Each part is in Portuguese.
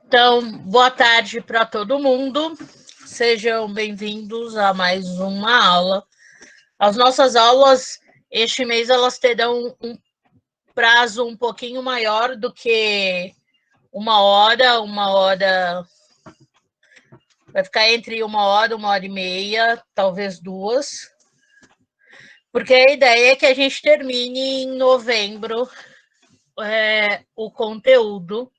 Então, boa tarde para todo mundo. Sejam bem-vindos a mais uma aula. As nossas aulas, este mês, elas terão um prazo um pouquinho maior do que uma hora. Vai ficar entre uma hora e meia, talvez duas. Porque a ideia é que a gente termine em novembro o conteúdo,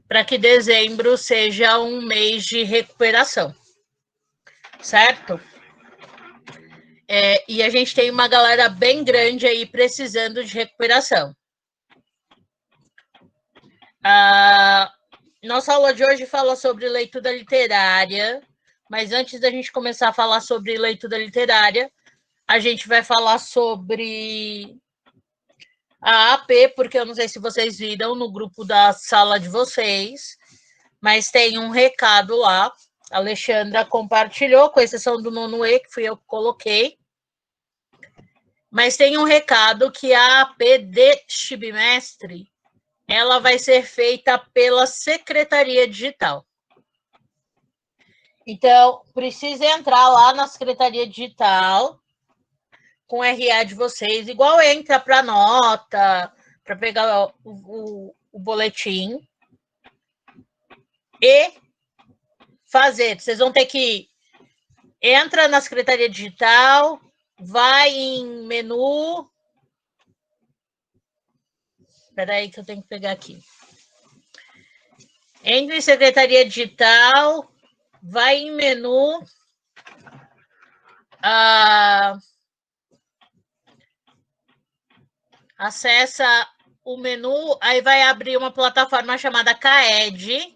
para que dezembro seja um mês de recuperação, certo? E a gente tem uma galera bem grande aí precisando de recuperação. A nossa aula de hoje fala sobre leitura literária, mas antes da gente começar a falar sobre leitura literária, a gente vai falar sobre a AP, porque eu não sei se vocês viram no grupo da sala de vocês, mas tem um recado lá. A Alexandra compartilhou, com exceção do nono E, que fui eu que coloquei. Mas tem um recado que a AP deste bimestre, ela vai ser feita pela Secretaria Digital. Então, precisa entrar lá na Secretaria Digital com o RA de vocês, igual entra para nota, para pegar o boletim, e fazer. Vocês vão ter que entra na Secretaria Digital, vai em menu. Espera aí que eu tenho que pegar aqui. Entra em Secretaria Digital, vai em menu, acessa o menu, aí vai abrir uma plataforma chamada CAED.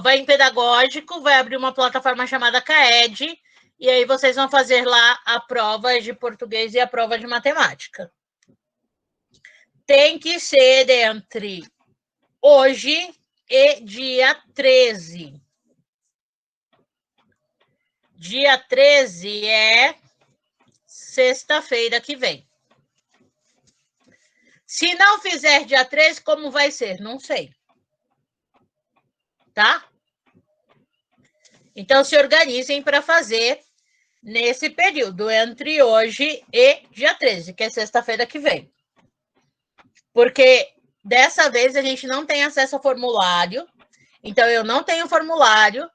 Vai em pedagógico, vai abrir uma plataforma chamada CAED, e aí vocês vão fazer lá a prova de português e a prova de matemática. Tem que ser entre hoje e dia 13. Dia 13 é sexta-feira que vem. Se não fizer dia 13, como vai ser? Não sei. Tá? Então, se organizem para fazer nesse período, entre hoje e dia 13, que é sexta-feira que vem. Porque dessa vez a gente não tem acesso ao formulário, então eu não tenho formulário.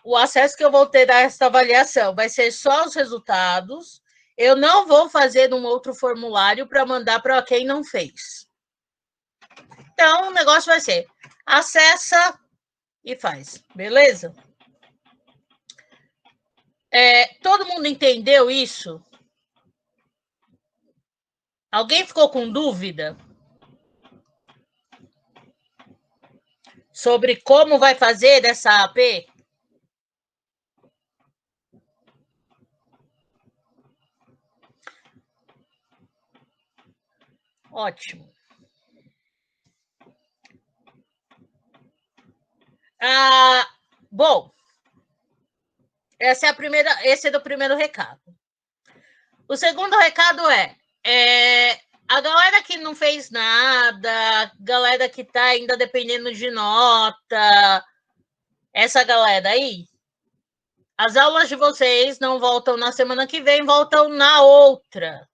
O acesso que eu vou ter a essa avaliação vai ser só os resultados. Eu não vou fazer um outro formulário para mandar para quem não fez. Então, o negócio vai ser acessa e faz, beleza? Todo mundo entendeu isso? Alguém ficou com dúvida sobre como vai fazer dessa AP? Ótimo. Bom, esse é do primeiro recado. O segundo recado a galera que não fez nada, galera que está ainda dependendo de nota, essa galera aí, as aulas de vocês não voltam na semana que vem, voltam na outra.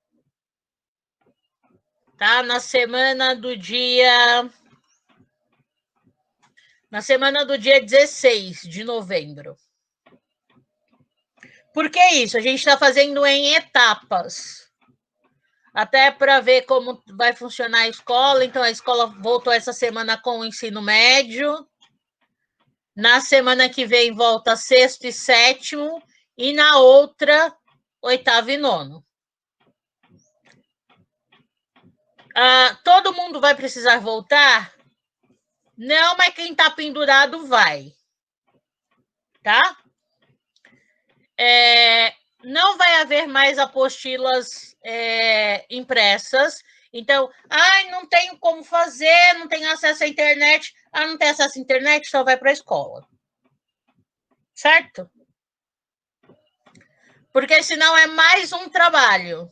Tá? Na semana do dia 16 de novembro. Por que isso? A gente está fazendo em etapas. Até para ver como vai funcionar a escola. Então, a escola voltou essa semana com o ensino médio. Na semana que vem, volta sexto e sétimo. E na outra, oitavo e nono. Todo mundo vai precisar voltar? Não, mas quem está pendurado vai. Tá? Não vai haver mais apostilas impressas. Então, não tenho como fazer, não tenho acesso à internet. Não tem acesso à internet, só vai para a escola. Certo? Porque senão é mais um trabalho.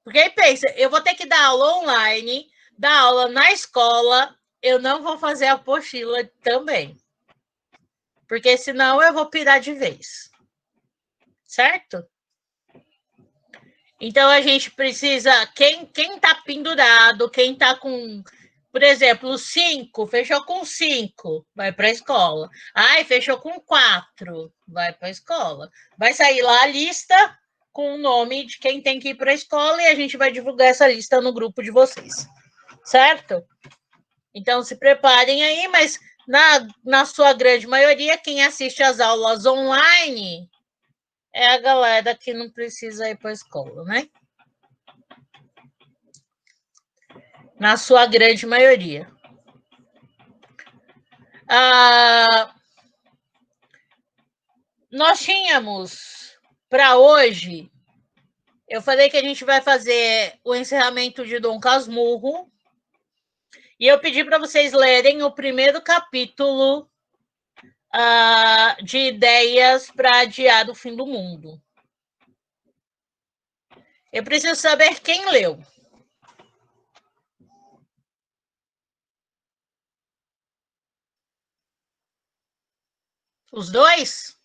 Porque aí pensa, eu vou ter que dar aula online, dar aula na escola, eu não vou fazer a apostila também. Porque senão eu vou pirar de vez. Certo? Então a gente precisa. Quem está pendurado, quem está com. Por exemplo, 5, fechou com 5, vai para a escola. Ai, fechou com 4, vai para a escola. Vai sair lá a lista com o nome de quem tem que ir para a escola e a gente vai divulgar essa lista no grupo de vocês. Certo? Então se preparem aí, mas na sua grande maioria, quem assiste às aulas online é a galera que não precisa ir para a escola, né? Na sua grande maioria. Nós tínhamos para hoje, eu falei que a gente vai fazer o encerramento de Dom Casmurro, e eu pedi para vocês lerem o primeiro capítulo de ideias para adiar o fim do mundo. Eu preciso saber quem leu. Os dois?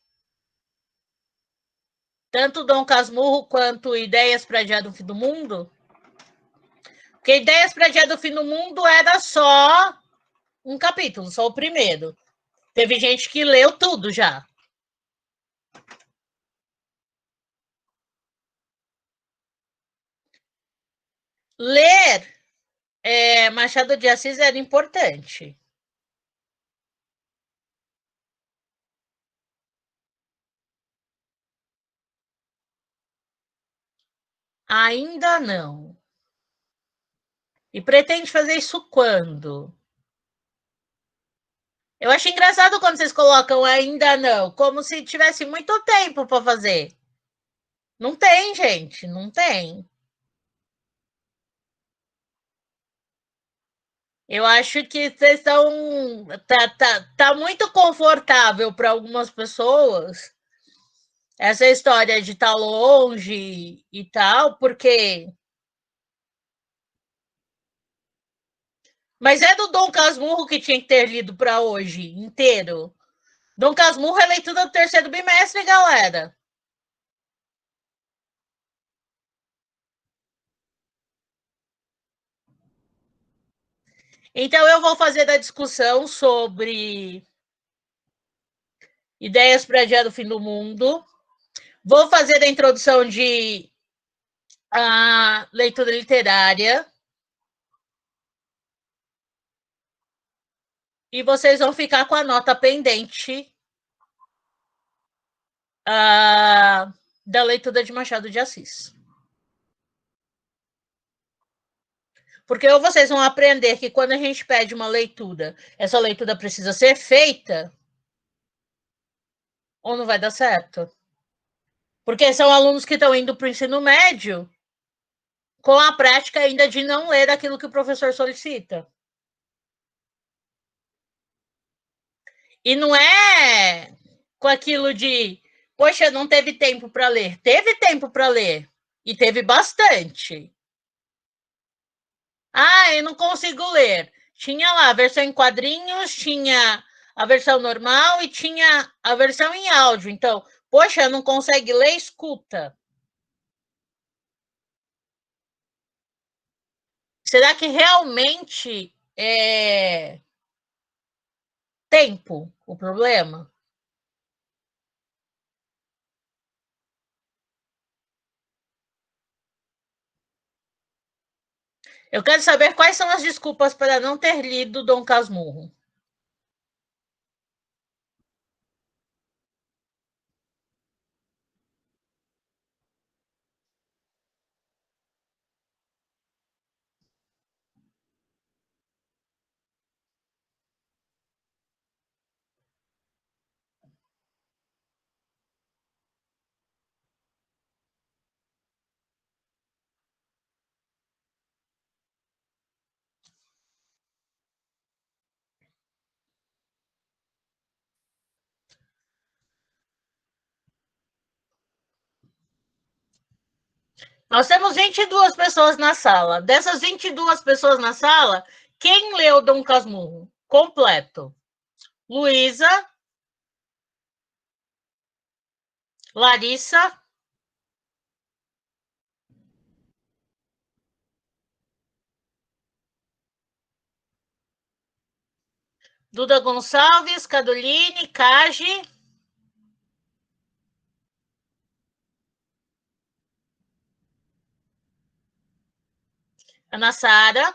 Tanto Dom Casmurro quanto Ideias para Adiar do Fim do Mundo? Porque Ideias para Adiar do Fim do Mundo era só um capítulo, só o primeiro. Teve gente que leu tudo já. Ler Machado de Assis era importante. Ainda não. E pretende fazer isso quando? Eu acho engraçado quando vocês colocam ainda não, como se tivesse muito tempo para fazer. Não tem, gente, não tem. Eu acho que vocês estão. Tá muito confortável para algumas pessoas essa história de estar longe e tal, porque. Mas é do Dom Casmurro que tinha que ter lido para hoje inteiro. Dom Casmurro é leitura do terceiro bimestre, galera. Então, eu vou fazer a discussão sobre ideias para dia do fim do mundo. Vou fazer a introdução de leitura literária. E vocês vão ficar com a nota pendente da leitura de Machado de Assis. Porque ou vocês vão aprender que quando a gente pede uma leitura, essa leitura precisa ser feita, ou não vai dar certo. Porque são alunos que estão indo para o ensino médio com a prática ainda de não ler aquilo que o professor solicita. E não é com aquilo de, poxa, não teve tempo para ler. Teve tempo para ler. E teve bastante. Eu não consigo ler. Tinha lá a versão em quadrinhos, tinha a versão normal e tinha a versão em áudio. Então, poxa, não consegue ler, escuta. Será que realmente é tempo o problema? Eu quero saber quais são as desculpas para não ter lido Dom Casmurro. Nós temos 22 pessoas na sala. Dessas 22 pessoas na sala, quem leu Dom Casmurro completo? Luísa, Larissa, Duda Gonçalves, Caroline, Kaji, Ana Sara,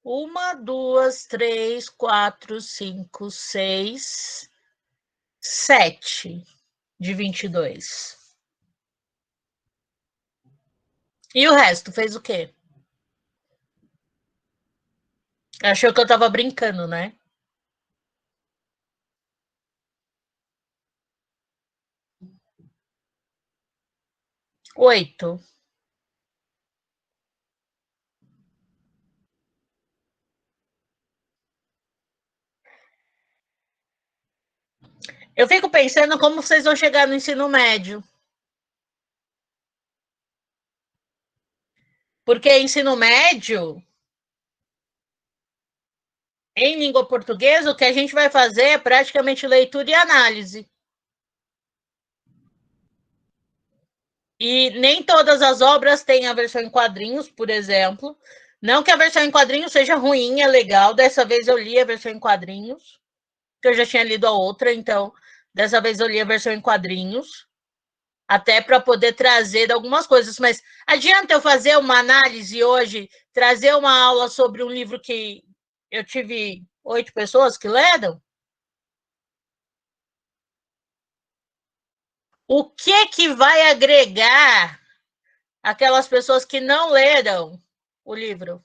uma, duas, três, quatro, cinco, seis, 7 de 22. E o resto fez o quê? Achou que eu tava brincando, né? 8. Eu fico pensando como vocês vão chegar no ensino médio. Porque ensino médio, em língua portuguesa, o que a gente vai fazer é praticamente leitura e análise. E nem todas as obras têm a versão em quadrinhos, por exemplo. Não que a versão em quadrinhos seja ruim, é legal. Dessa vez eu li a versão em quadrinhos, que eu já tinha lido a outra, então dessa vez eu li a versão em quadrinhos, até para poder trazer algumas coisas. Mas adianta eu fazer uma análise hoje, trazer uma aula sobre um livro que eu tive 8 pessoas que leram? O que vai agregar aquelas pessoas que não leram o livro?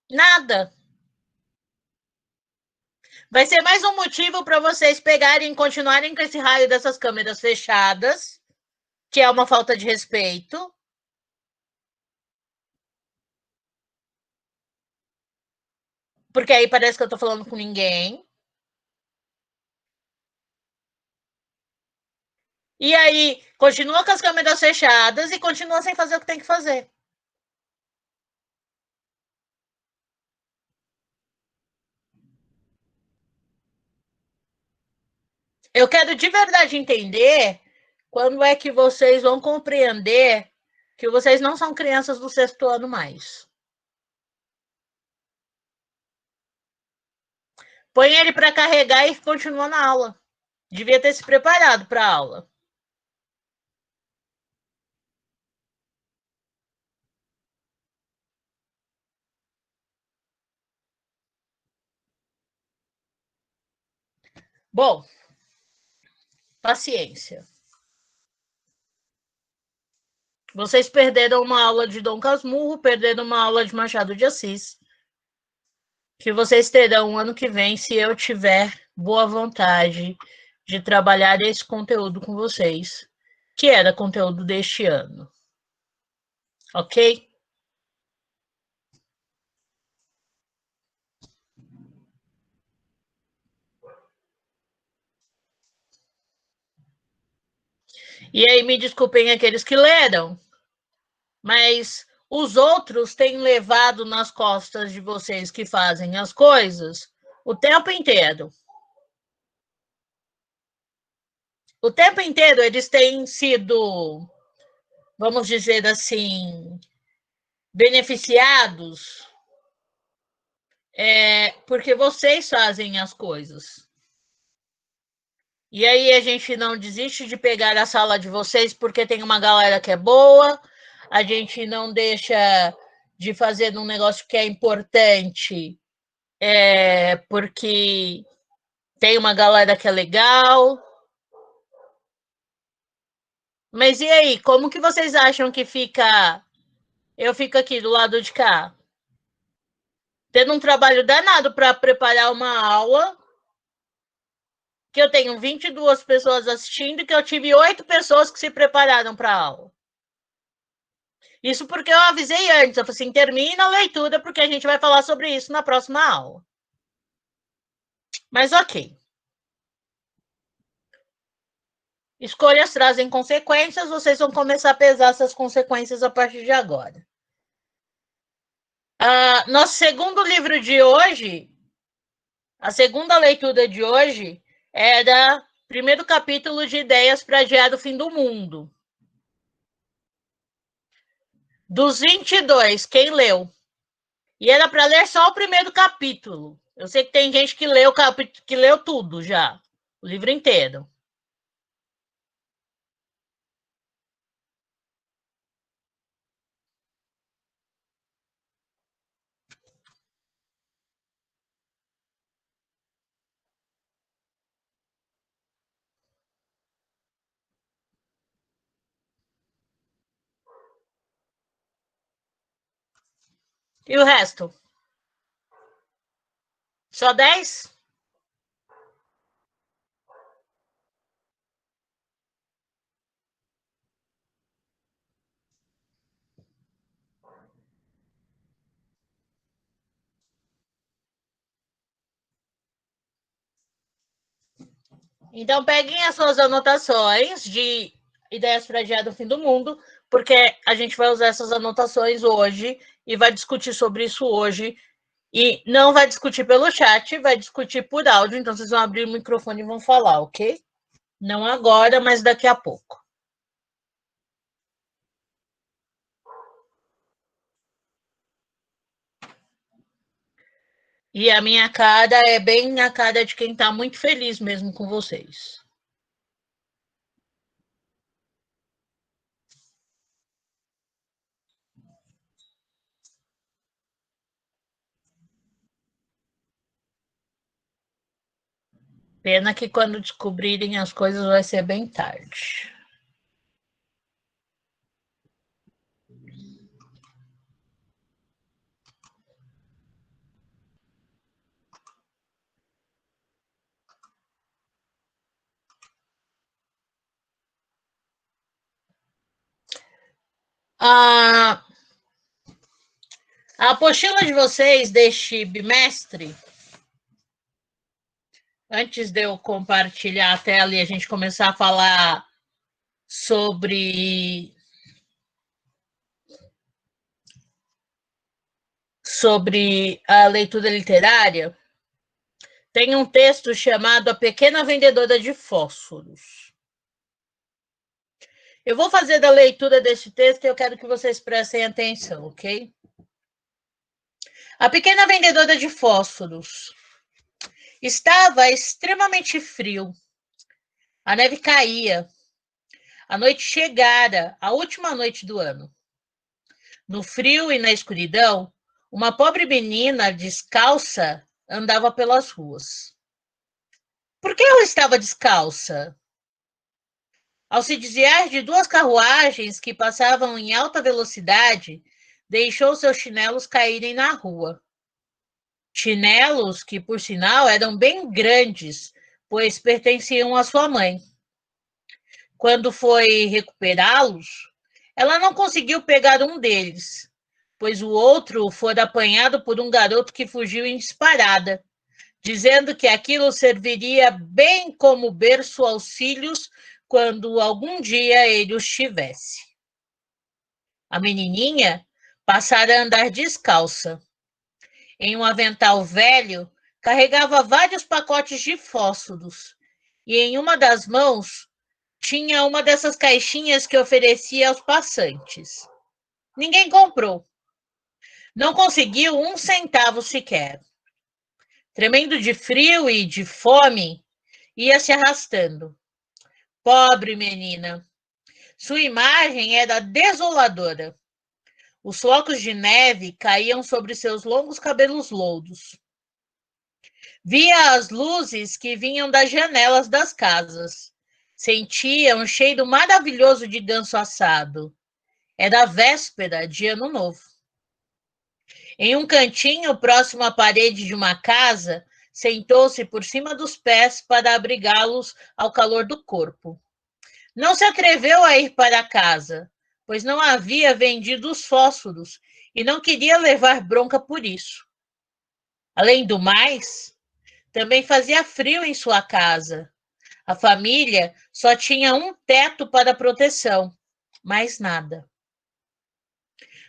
Nada. Vai ser mais um motivo para vocês pegarem e continuarem com esse raio dessas câmeras fechadas, que é uma falta de respeito. Porque aí parece que eu tô falando com ninguém. E aí, continua com as câmeras fechadas e continua sem fazer o que tem que fazer. Eu quero de verdade entender quando é que vocês vão compreender que vocês não são crianças do 6º ano mais. Põe ele para carregar e continua na aula. Devia ter se preparado para a aula. Bom, paciência. Vocês perderam uma aula de Dom Casmurro, perderam uma aula de Machado de Assis, que vocês terão ano que vem, se eu tiver boa vontade de trabalhar esse conteúdo com vocês, que era conteúdo deste ano. Ok? E aí, me desculpem aqueles que leram, mas os outros têm levado nas costas de vocês que fazem as coisas o tempo inteiro. O tempo inteiro eles têm sido, vamos dizer assim, beneficiados porque vocês fazem as coisas. E aí a gente não desiste de pegar a sala de vocês porque tem uma galera que é boa, a gente não deixa de fazer um negócio que é importante porque tem uma galera que é legal. Mas e aí, como que vocês acham que fica? Eu fico aqui do lado de cá, tendo um trabalho danado para preparar uma aula que eu tenho 22 pessoas assistindo e que eu tive 8 pessoas que se prepararam para a aula. Isso porque eu avisei antes, eu falei assim, termina a leitura porque a gente vai falar sobre isso na próxima aula. Mas ok. Escolhas trazem consequências, vocês vão começar a pesar essas consequências a partir de agora. Nosso segundo livro de hoje, a segunda leitura de hoje, é da primeiro capítulo de Ideias para Adiar o Fim do Mundo. Dos 22, quem leu? E era para ler só o primeiro capítulo. Eu sei que tem gente que leu tudo já, o livro inteiro. E o resto? Só 10? Então, peguem as suas anotações de Ideias para Adiar do Fim do Mundo, porque a gente vai usar essas anotações hoje e vai discutir sobre isso hoje. E não vai discutir pelo chat, vai discutir por áudio. Então, vocês vão abrir o microfone e vão falar, ok? Não agora, mas daqui a pouco. E a minha cara é bem a cara de quem está muito feliz mesmo com vocês. Pena que quando descobrirem as coisas vai ser bem tarde. A apostila de vocês deste bimestre, antes de eu compartilhar a tela e a gente começar a falar sobre a leitura literária, tem um texto chamado A Pequena Vendedora de Fósforos. Eu vou fazer da leitura desse texto e eu quero que vocês prestem atenção, ok? A Pequena Vendedora de Fósforos. Estava extremamente frio. A neve caía. A noite chegara, a última noite do ano. No frio e na escuridão, uma pobre menina descalça andava pelas ruas. Por que ela estava descalça? Ao se desviar de duas carruagens que passavam em alta velocidade, deixou seus chinelos caírem na rua. Chinelos que, por sinal, eram bem grandes, pois pertenciam à sua mãe. Quando foi recuperá-los, ela não conseguiu pegar um deles, pois o outro fora apanhado por um garoto que fugiu em disparada, dizendo que aquilo serviria bem como berço aos filhos quando algum dia ele os tivesse. A menininha passara a andar descalça. Em um avental velho, carregava vários pacotes de fósforos, e em uma das mãos tinha uma dessas caixinhas que oferecia aos passantes. Ninguém comprou. Não conseguiu 1 centavo sequer. Tremendo de frio e de fome, ia se arrastando. Pobre menina. Sua imagem era desoladora. Os flocos de neve caíam sobre seus longos cabelos louros. Via as luzes que vinham das janelas das casas. Sentia um cheiro maravilhoso de ganso assado. Era a véspera de Ano Novo. Em um cantinho próximo à parede de uma casa, sentou-se por cima dos pés para abrigá-los ao calor do corpo. Não se atreveu a ir para casa, pois não havia vendido os fósforos e não queria levar bronca por isso. Além do mais, também fazia frio em sua casa. A família só tinha um teto para proteção, mais nada.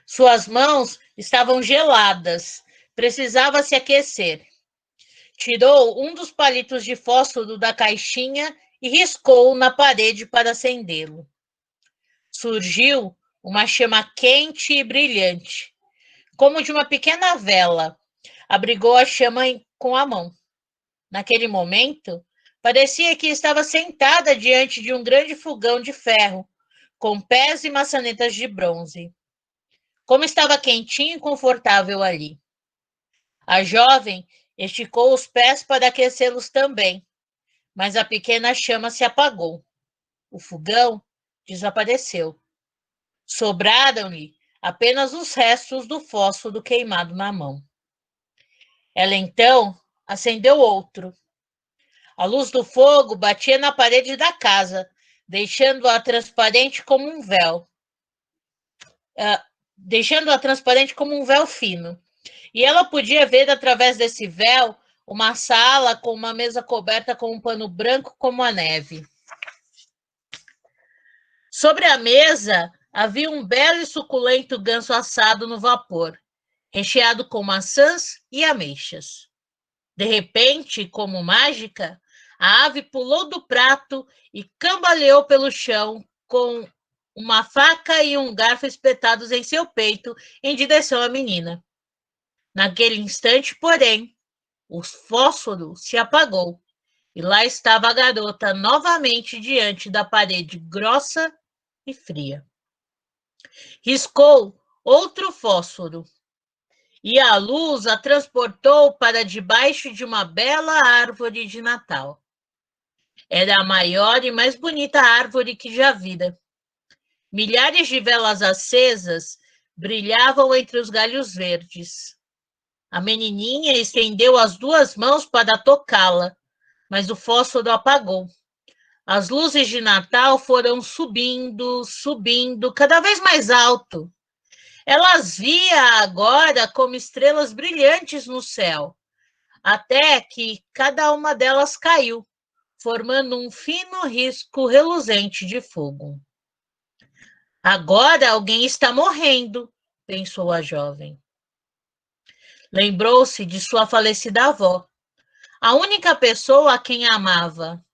Suas mãos estavam geladas, precisava se aquecer. Tirou um dos palitos de fósforo da caixinha e riscou na parede para acendê-lo. Surgiu uma chama quente e brilhante, como de uma pequena vela. Abrigou a chama com a mão. Naquele momento, parecia que estava sentada diante de um grande fogão de ferro, com pés e maçanetas de bronze. Como estava quentinho e confortável ali. A jovem esticou os pés para aquecê-los também, mas a pequena chama se apagou. O fogão desapareceu. Sobraram-lhe apenas os restos do fósforo queimado na mão. Ela então acendeu outro. A luz do fogo batia na parede da casa, deixando-a transparente como um véu. Deixando-a transparente como um véu fino. E ela podia ver através desse véu uma sala com uma mesa coberta com um pano branco como a neve. Sobre a mesa havia um belo e suculento ganso assado no vapor, recheado com maçãs e ameixas. De repente, como mágica, a ave pulou do prato e cambaleou pelo chão com uma faca e um garfo espetados em seu peito em direção à menina. Naquele instante, porém, o fósforo se apagou e lá estava a garota novamente diante da parede grossa e fria. Riscou outro fósforo e a luz a transportou para debaixo de uma bela árvore de Natal. Era a maior e mais bonita árvore que já vira. Milhares de velas acesas brilhavam entre os galhos verdes. A menininha estendeu as duas mãos para tocá-la, mas o fósforo apagou. As luzes de Natal foram subindo, subindo, cada vez mais alto. Ela as via agora como estrelas brilhantes no céu, até que cada uma delas caiu, formando um fino risco reluzente de fogo. Agora alguém está morrendo, pensou a jovem. Lembrou-se de sua falecida avó, a única pessoa a quem amava.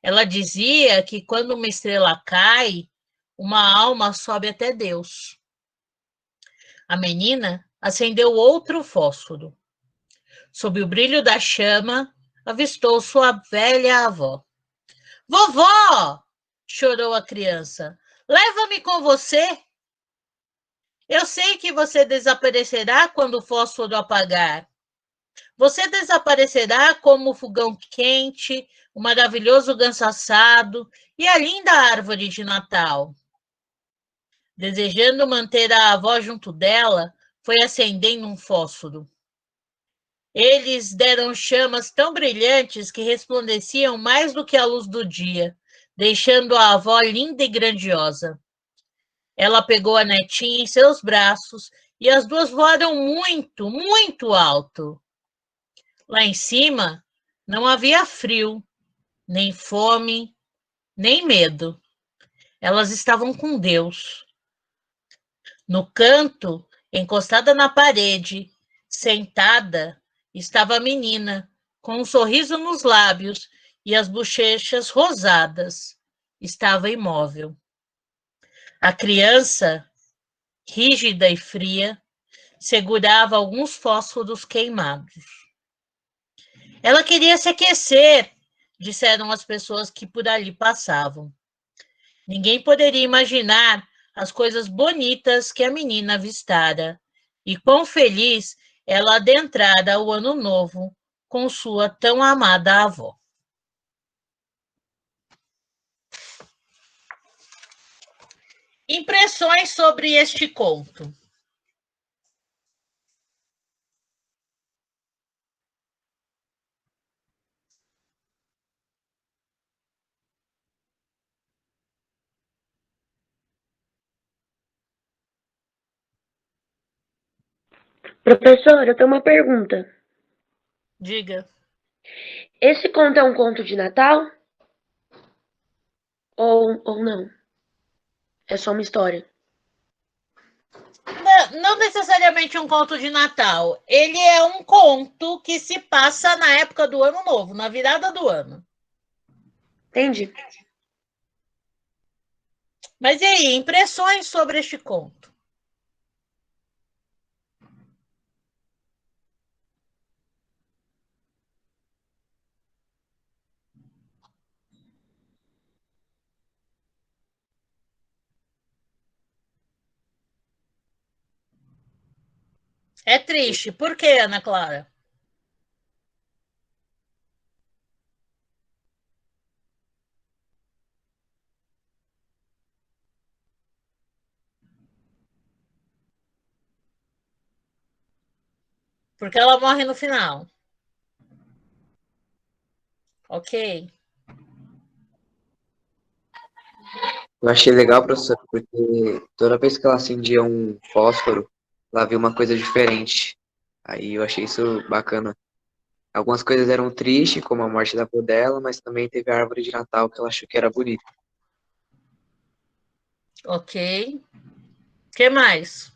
Ela dizia que quando uma estrela cai, uma alma sobe até Deus. A menina acendeu outro fósforo. Sob o brilho da chama, avistou sua velha avó. Vovó! Chorou a criança. Leva-me com você. Eu sei que você desaparecerá quando o fósforo apagar. Você desaparecerá como o fogão quente, o maravilhoso ganso assado e a linda árvore de Natal. Desejando manter a avó junto dela, foi acendendo um fósforo. Eles deram chamas tão brilhantes que resplandeciam mais do que a luz do dia, deixando a avó linda e grandiosa. Ela pegou a netinha em seus braços e as duas voaram muito, muito alto. Lá em cima não havia frio, nem fome, nem medo. Elas estavam com Deus. No canto, encostada na parede, sentada, estava a menina, com um sorriso nos lábios e as bochechas rosadas. Estava imóvel. A criança, rígida e fria, segurava alguns fósforos queimados. Ela queria se aquecer, disseram as pessoas que por ali passavam. Ninguém poderia imaginar as coisas bonitas que a menina avistara e quão feliz ela adentrara o ano novo com sua tão amada avó. Impressões sobre este conto. Professor, eu tenho uma pergunta. Diga. Esse conto é um conto de Natal? Ou não? É só uma história? Não necessariamente um conto de Natal. Ele é um conto que se passa na época do Ano Novo, na virada do ano. Entendi. Mas e aí, impressões sobre este conto? É triste. Por quê, Ana Clara? Porque ela morre no final. Ok? Eu achei legal, professor, porque toda vez que ela acendia um fósforo, ela via uma coisa diferente. Aí eu achei isso bacana. Algumas coisas eram tristes, como a morte da avó dela, mas também teve a árvore de Natal que ela achou que era bonita. Ok. O que mais?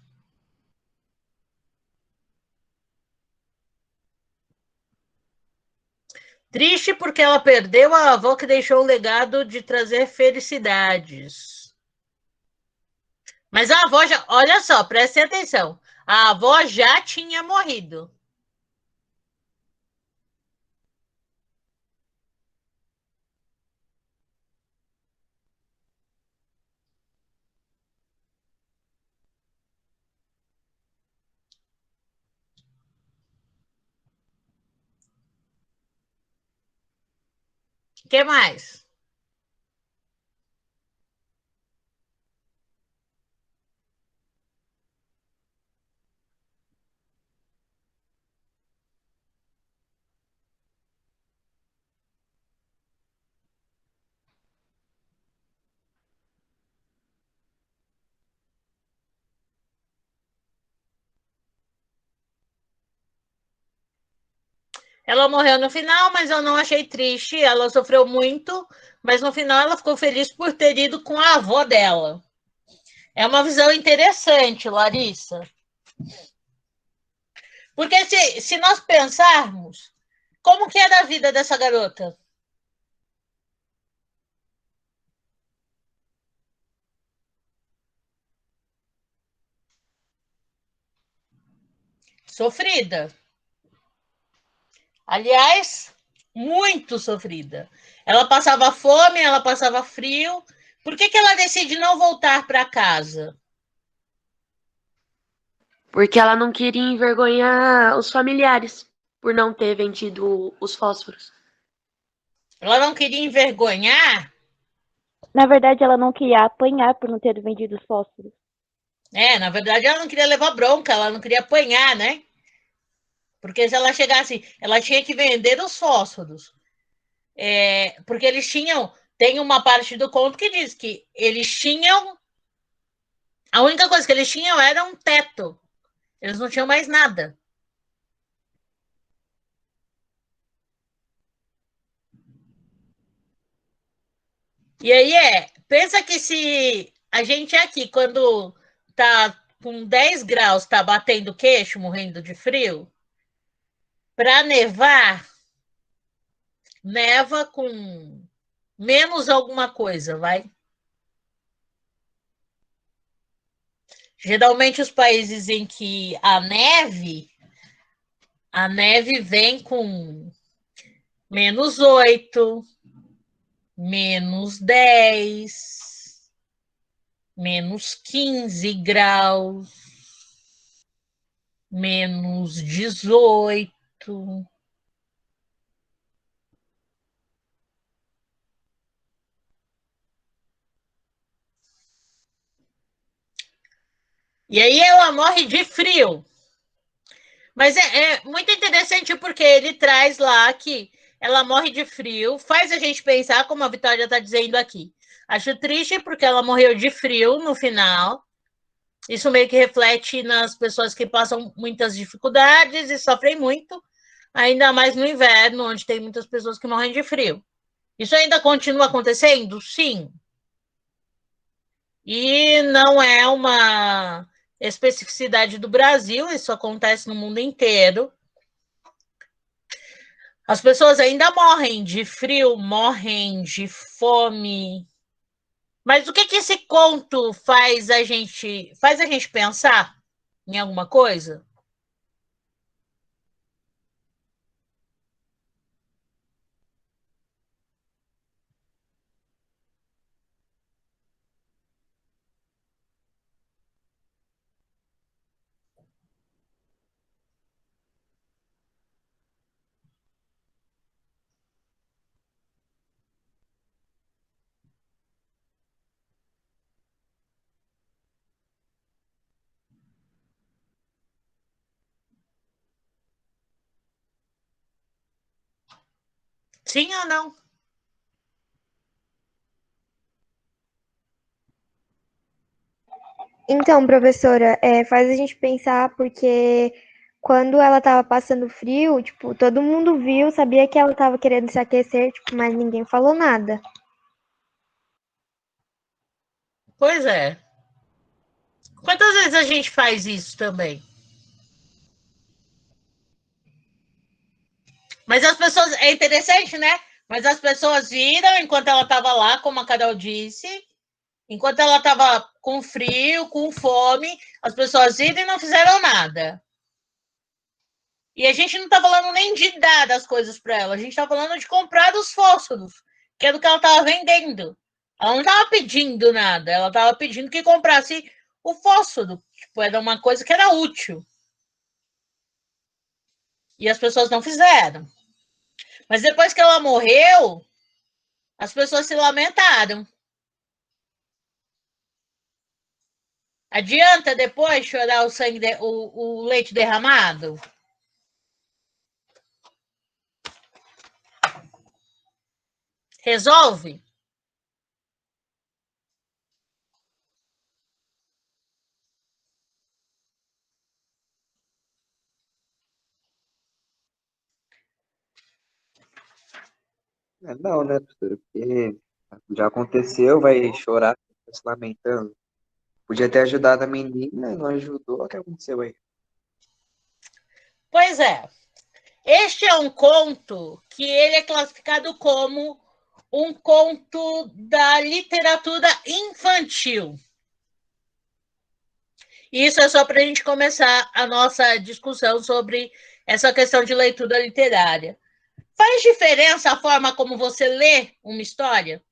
Triste porque ela perdeu a avó que deixou o legado de trazer felicidades. Mas a avó já. Olha só, prestem atenção. A avó já tinha morrido. O que mais? Ela morreu no final, mas eu não achei triste. Ela sofreu muito, mas no final ela ficou feliz por ter ido com a avó dela. É uma visão interessante, Larissa. Porque se nós pensarmos, como que era a vida dessa garota? Sofrida. Aliás, muito sofrida. Ela passava fome, ela passava frio. Por que ela decide não voltar para casa? Porque ela não queria envergonhar os familiares por não ter vendido os fósforos. Ela não queria envergonhar? Na verdade, ela não queria apanhar por não ter vendido os fósforos. Na verdade, ela não queria levar bronca, ela não queria apanhar, né? Porque se ela chegasse, ela tinha que vender os fósforos. Porque eles tinham. Tem uma parte do conto que diz que eles tinham. A única coisa que eles tinham era um teto. Eles não tinham mais nada. E aí pensa que se a gente aqui, quando tá com 10 graus, tá batendo queixo, morrendo de frio, para nevar, neva com menos alguma coisa, vai? Geralmente os países em que a neve vem com -8, -10, -15 graus, -18. E aí ela morre de frio. Mas é muito interessante porque ele traz lá que ela morre de frio, faz a gente pensar, como a Vitória está dizendo aqui. Acho triste porque ela morreu de frio no final, Isso meio que reflete nas pessoas que passam muitas dificuldades e sofrem muito, ainda mais no inverno, onde tem muitas pessoas que morrem de frio. Isso ainda continua acontecendo? Sim. E não é uma especificidade do Brasil, isso acontece no mundo inteiro. As pessoas ainda morrem de frio, morrem de fome. Mas o que esse conto faz a gente pensar em alguma coisa? Sim ou não? Então, professora, faz a gente pensar porque quando ela tava passando frio, tipo, todo mundo viu, sabia que ela tava querendo se aquecer, tipo, mas ninguém falou nada. Pois é. Quantas vezes a gente faz isso também? Mas as pessoas. É interessante, né? Mas as pessoas viram enquanto ela estava lá, como a Carol disse, enquanto ela estava com frio, com fome, as pessoas viram e não fizeram nada. E a gente não está falando nem de dar as coisas para ela, a gente está falando de comprar dos fósforos, que é do que ela estava vendendo. Ela não estava pedindo nada, ela estava pedindo que comprasse o fósforo. Tipo, era uma coisa que era útil. E as pessoas não fizeram. Mas depois que ela morreu, as pessoas se lamentaram. Adianta depois chorar o sangue, o leite derramado? Resolve? Não, né, professora? Porque já aconteceu, vai chorar, se lamentando. Podia ter ajudado a menina, não ajudou, o que aconteceu aí? Pois é. Este é um conto que ele é classificado como um conto da literatura infantil. Isso é só para a gente começar a nossa discussão sobre essa questão de leitura literária. Faz diferença a forma como você lê uma história?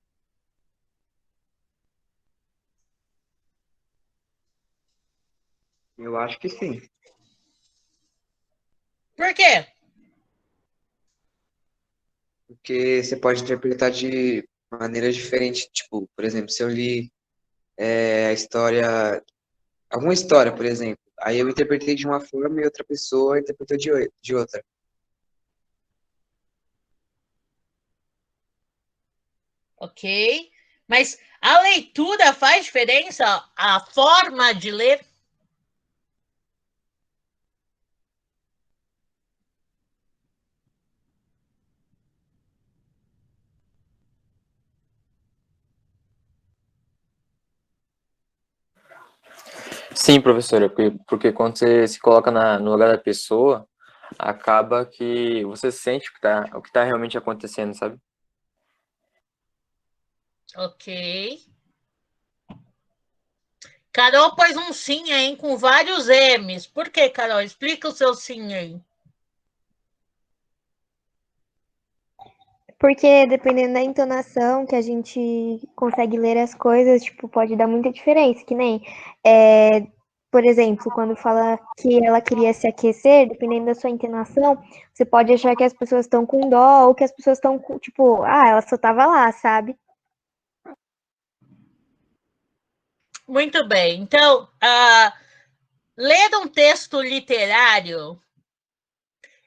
Eu acho que sim. Por quê? Porque você pode interpretar de maneiras diferentes. Tipo, por exemplo, se eu li a história, alguma história, por exemplo, aí eu interpretei de uma forma e outra pessoa interpretou de outra. Ok? Mas a leitura faz diferença? A forma de ler? Sim, professora, porque quando você se coloca no lugar da pessoa, acaba que você sente o que tá realmente acontecendo, sabe? Ok. Carol pôs um sim aí com vários M's. Por que, Carol? Explica o seu sim aí. Porque dependendo da entonação que a gente consegue ler as coisas, tipo, pode dar muita diferença, que nem, por exemplo, quando fala que ela queria se aquecer, dependendo da sua entonação, você pode achar que as pessoas estão com dó ou que as pessoas estão, tipo, ela só tava lá, sabe? Muito bem. Então, ler um texto literário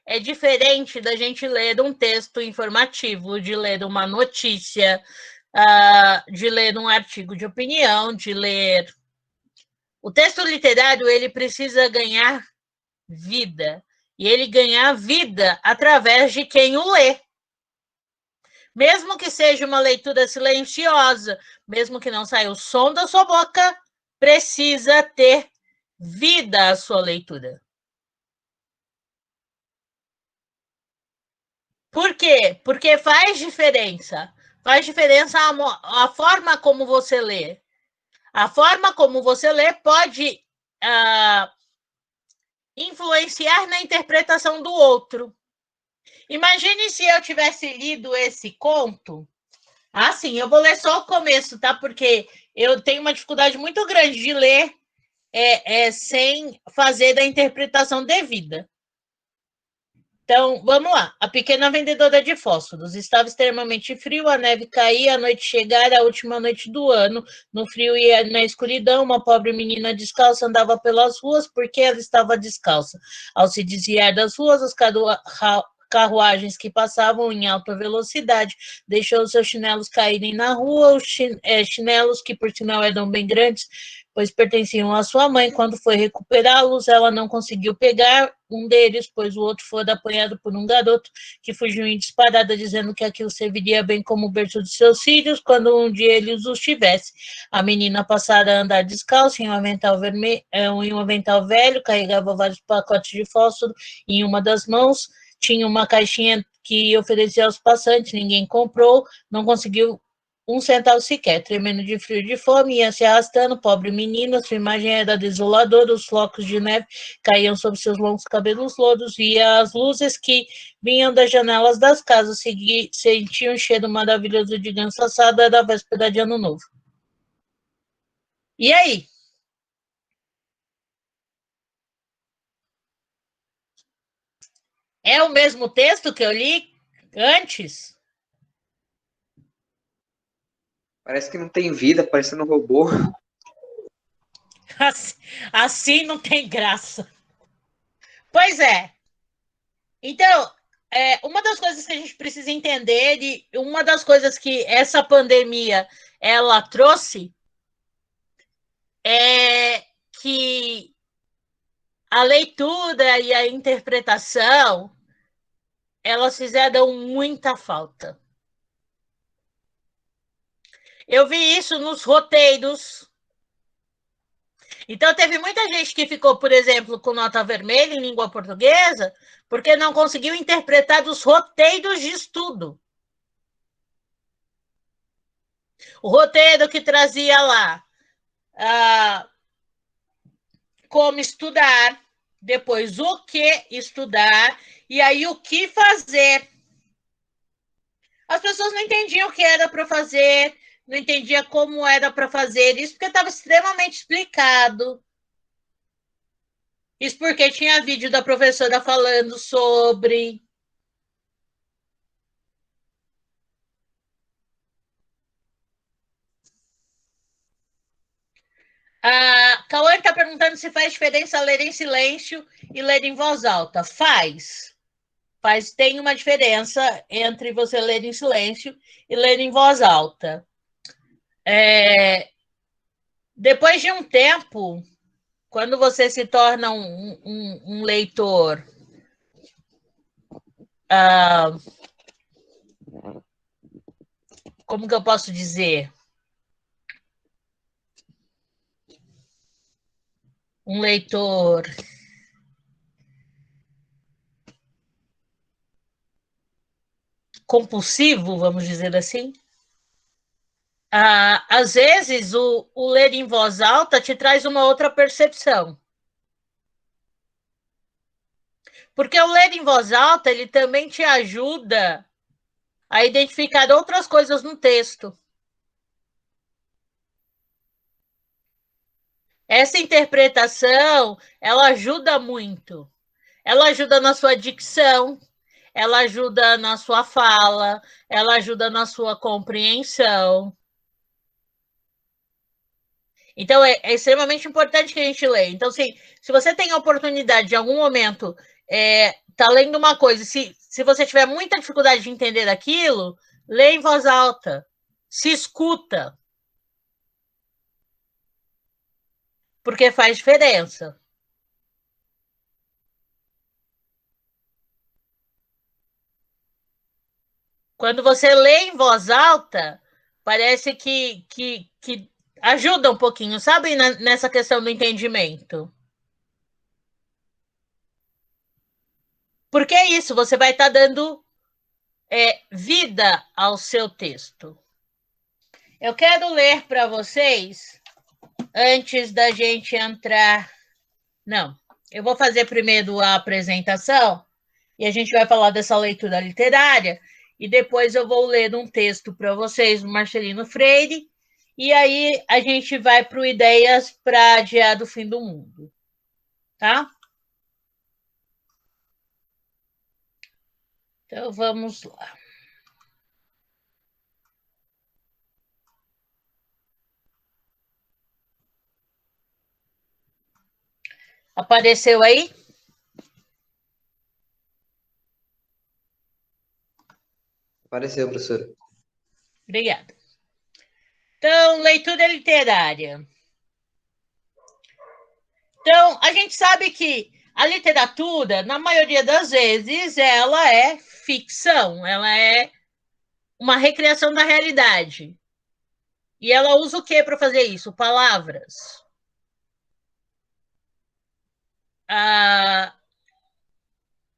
é diferente da gente ler um texto informativo, de ler uma notícia, de ler um artigo de opinião, de ler O texto literário, ele precisa ganhar vida. E ele ganhar vida através de quem o lê. Mesmo que seja uma leitura silenciosa, mesmo que não saia o som da sua boca, precisa ter vida a sua leitura. Por quê? Porque faz diferença. Faz diferença a forma como você lê. A forma como você lê pode influenciar na interpretação do outro. Imagine se eu tivesse lido esse conto. Sim, eu vou ler só o começo, tá? Porque eu tenho uma dificuldade muito grande de ler sem fazer da interpretação devida. Então, vamos lá. A pequena vendedora de fósforos. Estava extremamente frio, a neve caía, a noite chegara, a última noite do ano. No frio e na escuridão, uma pobre menina descalça andava pelas ruas porque ela estava descalça. Ao se desviar das ruas, as carruagens que passavam em alta velocidade deixou seus chinelos caírem na rua, os chinelos que, por sinal, eram bem grandes, pois pertenciam à sua mãe. Quando foi recuperá-los, ela não conseguiu pegar um deles, pois o outro foi apanhado por um garoto que fugiu em disparada, dizendo que aquilo serviria bem como berço de seus filhos, quando um dia ele os tivesse. A menina passara a andar descalça em um avental velho, carregava vários pacotes de fósforo em uma das mãos, tinha uma caixinha que oferecia aos passantes, ninguém comprou, não conseguiu um centavo sequer, tremendo de frio e de fome, ia se arrastando, pobre menina, sua imagem era desoladora, os flocos de neve caíam sobre seus longos cabelos louros, e as luzes que vinham das janelas das casas sentiam um cheiro maravilhoso de ganso assado, era a véspera de Ano Novo. E aí? É o mesmo texto que eu li antes? Parece que não tem vida, parecendo um robô. Assim não tem graça. Pois é. Então, uma das coisas que a gente precisa entender, e uma das coisas que essa pandemia ela trouxe, é que a leitura e a interpretação, elas fizeram muita falta. Eu vi isso nos roteiros. Então, teve muita gente que ficou, por exemplo, com nota vermelha em língua portuguesa, porque não conseguiu interpretar os roteiros de estudo. O roteiro que trazia lá como estudar, depois o que estudar, e aí o que fazer. As pessoas não entendiam o que era para fazer, não entendiam como era para fazer isso, porque estava extremamente explicado. Isso porque tinha vídeo da professora falando sobre. A Cauã está perguntando se faz diferença ler em silêncio e ler em voz alta. Faz. Tem uma diferença entre você ler em silêncio e ler em voz alta. Depois de um tempo, quando você se torna um leitor como que eu posso dizer? Um leitor compulsivo, vamos dizer assim. Às vezes, o ler em voz alta te traz uma outra percepção. Porque o ler em voz alta, ele também te ajuda a identificar outras coisas no texto. Essa interpretação, ela ajuda muito. Ela ajuda na sua dicção, ela ajuda na sua fala, ela ajuda na sua compreensão. Então, é extremamente importante que a gente leia. Então, se você tem a oportunidade, de algum momento, tá lendo uma coisa, se você tiver muita dificuldade de entender aquilo, lê em voz alta, se escuta. porque faz diferença. Quando você lê em voz alta, parece que ajuda um pouquinho, sabe, nessa questão do entendimento. Porque é isso, você vai estar dando vida ao seu texto. Eu quero ler para vocês, antes da gente entrar... Não, eu vou fazer primeiro a apresentação, e a gente vai falar dessa leitura literária, e depois eu vou ler um texto para vocês do Marcelino Freire, e aí a gente vai para o Ideias para Adiar do Fim do Mundo. Tá? Então, vamos lá. Apareceu aí? Apareceu, professora. Obrigada. Então, leitura literária. Então, a gente sabe que a literatura, na maioria das vezes, ela é ficção, ela é uma recriação da realidade. E ela usa o que para fazer isso? Palavras.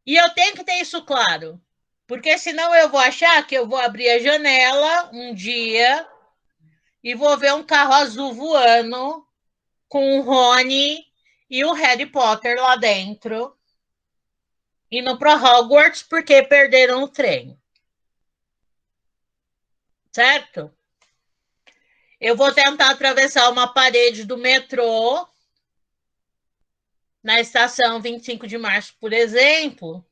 E eu tenho que ter isso claro, porque senão eu vou achar que eu vou abrir a janela um dia e vou ver um carro azul voando com o Rony e o Harry Potter lá dentro, indo para Hogwarts porque perderam o trem. Certo? Eu vou tentar atravessar uma parede do metrô na estação 25 de março, por exemplo,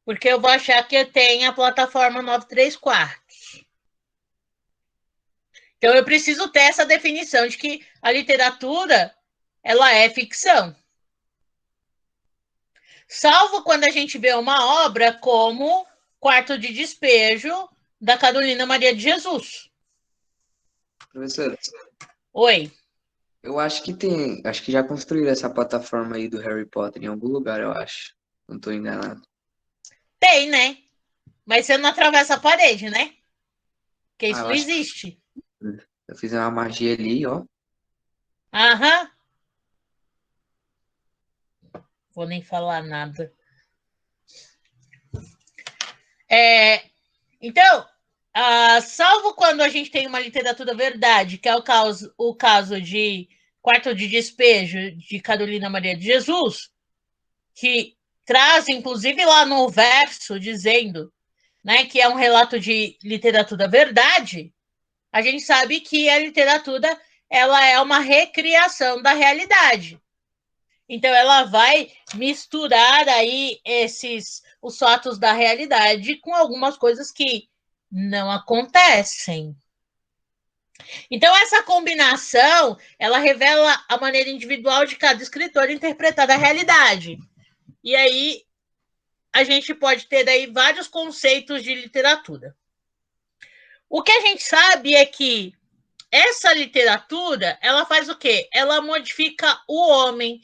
porque eu vou achar que tem a plataforma 934. Então, eu preciso ter essa definição de que a literatura, ela é ficção. Salvo quando a gente vê uma obra como Quarto de Despejo, da Carolina Maria de Jesus. Professora, Oi. eu acho que já construíram essa plataforma aí do Harry Potter em algum lugar, eu acho. Não tô enganado. Tem, né? Mas você não atravessa a parede, né? Porque isso eu não acho que existe. eu fiz uma magia ali, ó. Aham. Vou nem falar nada. Então, salvo quando a gente tem uma literatura verdade, que é o caso de Quarto de Despejo, de Carolina Maria de Jesus, que traz, inclusive, lá no verso, dizendo, né, que é um relato de literatura verdade, a gente sabe que a literatura, ela é uma recriação da realidade. Então, ela vai misturar aí os fatos da realidade com algumas coisas que não acontecem. Então, essa combinação, ela revela a maneira individual de cada escritor interpretar a realidade. E aí, a gente pode ter daí vários conceitos de literatura. O que a gente sabe é que essa literatura, ela faz o quê? Ela modifica o homem.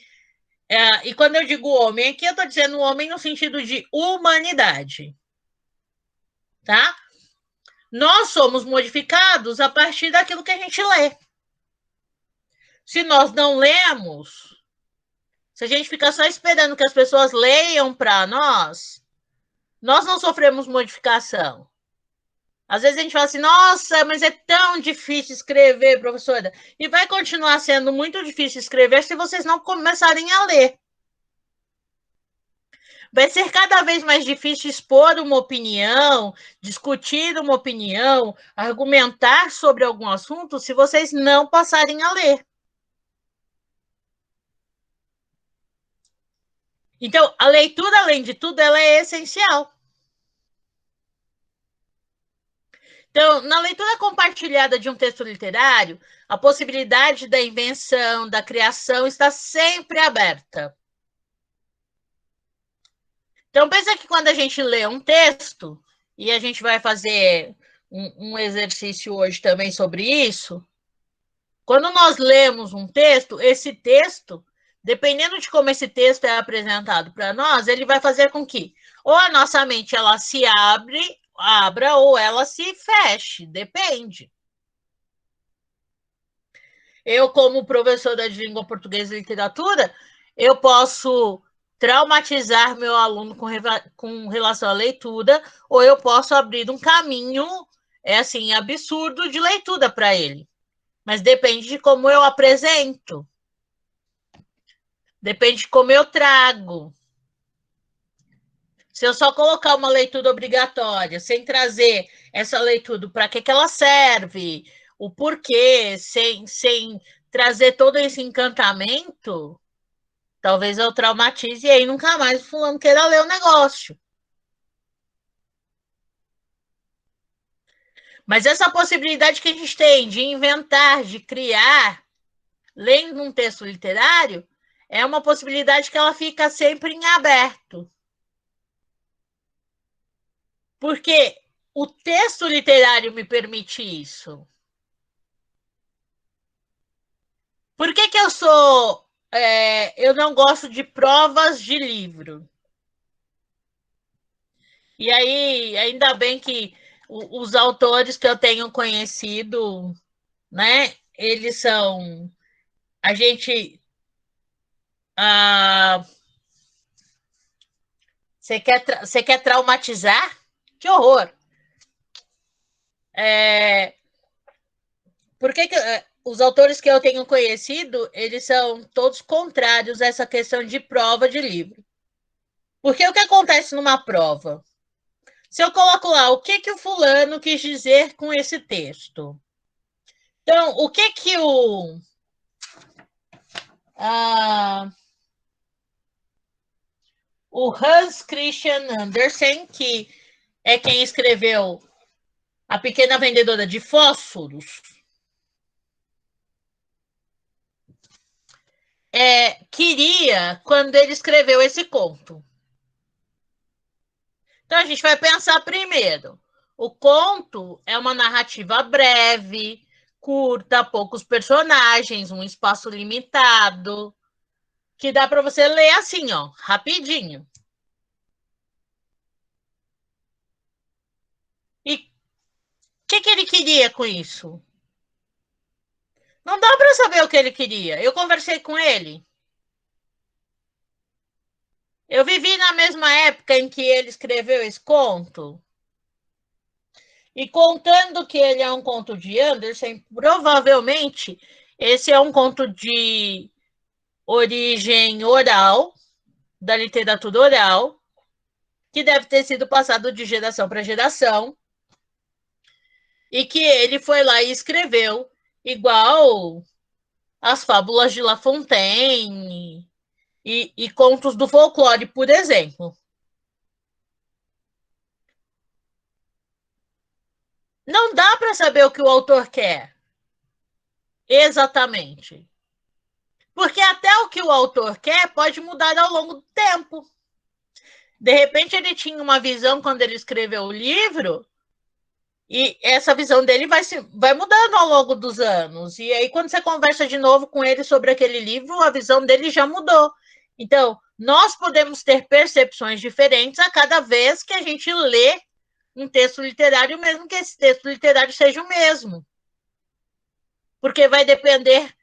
E quando eu digo homem, aqui eu estou dizendo homem no sentido de humanidade. Tá? Nós somos modificados a partir daquilo que a gente lê. Se nós não lemos, se a gente ficar só esperando que as pessoas leiam para nós não sofremos modificação. Às vezes a gente fala assim, nossa, mas é tão difícil escrever, professora. E vai continuar sendo muito difícil escrever se vocês não começarem a ler. Vai ser cada vez mais difícil expor uma opinião, discutir uma opinião, argumentar sobre algum assunto se vocês não passarem a ler. Então, a leitura, além de tudo, ela é essencial. Então, na leitura compartilhada de um texto literário, a possibilidade da invenção, da criação está sempre aberta. Então, pensa que quando a gente lê um texto, e a gente vai fazer um exercício hoje também sobre isso, Quando nós lemos um texto, esse texto, dependendo de como esse texto é apresentado para nós, ele vai fazer com que ou a nossa mente ela se abra ou ela se feche, depende. Eu, como professora de língua portuguesa e literatura, eu posso traumatizar meu aluno com relação à leitura, ou eu posso abrir um caminho, assim, absurdo de leitura para ele. Mas depende de como eu apresento. Depende de como eu trago. Se eu só colocar uma leitura obrigatória, sem trazer essa leitura, para que ela serve, o porquê, sem trazer todo esse encantamento, talvez eu traumatize e aí nunca mais o fulano queira ler o negócio. Mas essa possibilidade que a gente tem de inventar, de criar, lendo um texto literário, é uma possibilidade que ela fica sempre em aberto. Porque o texto literário me permite isso. Por que eu sou... eu não gosto de provas de livro. E aí, ainda bem que os autores que eu tenho conhecido, né, eles são... A gente... Você quer traumatizar? Que horror! Por que os autores que eu tenho conhecido, eles são todos contrários a essa questão de prova de livro. Porque o que acontece numa prova? Se eu coloco lá o que o fulano quis dizer com esse texto. Então, o que o Hans Christian Andersen, que é quem escreveu A Pequena Vendedora de Fósforos, queria quando ele escreveu esse conto. Então, a gente vai pensar primeiro. O conto é uma narrativa breve, curta, poucos personagens, um espaço limitado, que dá para você ler assim, ó, rapidinho. E o que ele queria com isso? Não dá para saber o que ele queria. Eu conversei com ele. Eu vivi na mesma época em que ele escreveu esse conto. E contando que ele é um conto de Andersen, provavelmente esse é um conto de origem oral, da literatura oral, que deve ter sido passado de geração para geração, e que ele foi lá e escreveu igual as fábulas de La Fontaine e contos do folclore, por exemplo. Não dá para saber o que o autor quer exatamente. Porque até o que o autor quer pode mudar ao longo do tempo. De repente, ele tinha uma visão quando ele escreveu o livro, e essa visão dele vai mudando ao longo dos anos. E aí, quando você conversa de novo com ele sobre aquele livro, a visão dele já mudou. Então, nós podemos ter percepções diferentes a cada vez que a gente lê um texto literário, mesmo que esse texto literário seja o mesmo. Porque vai depender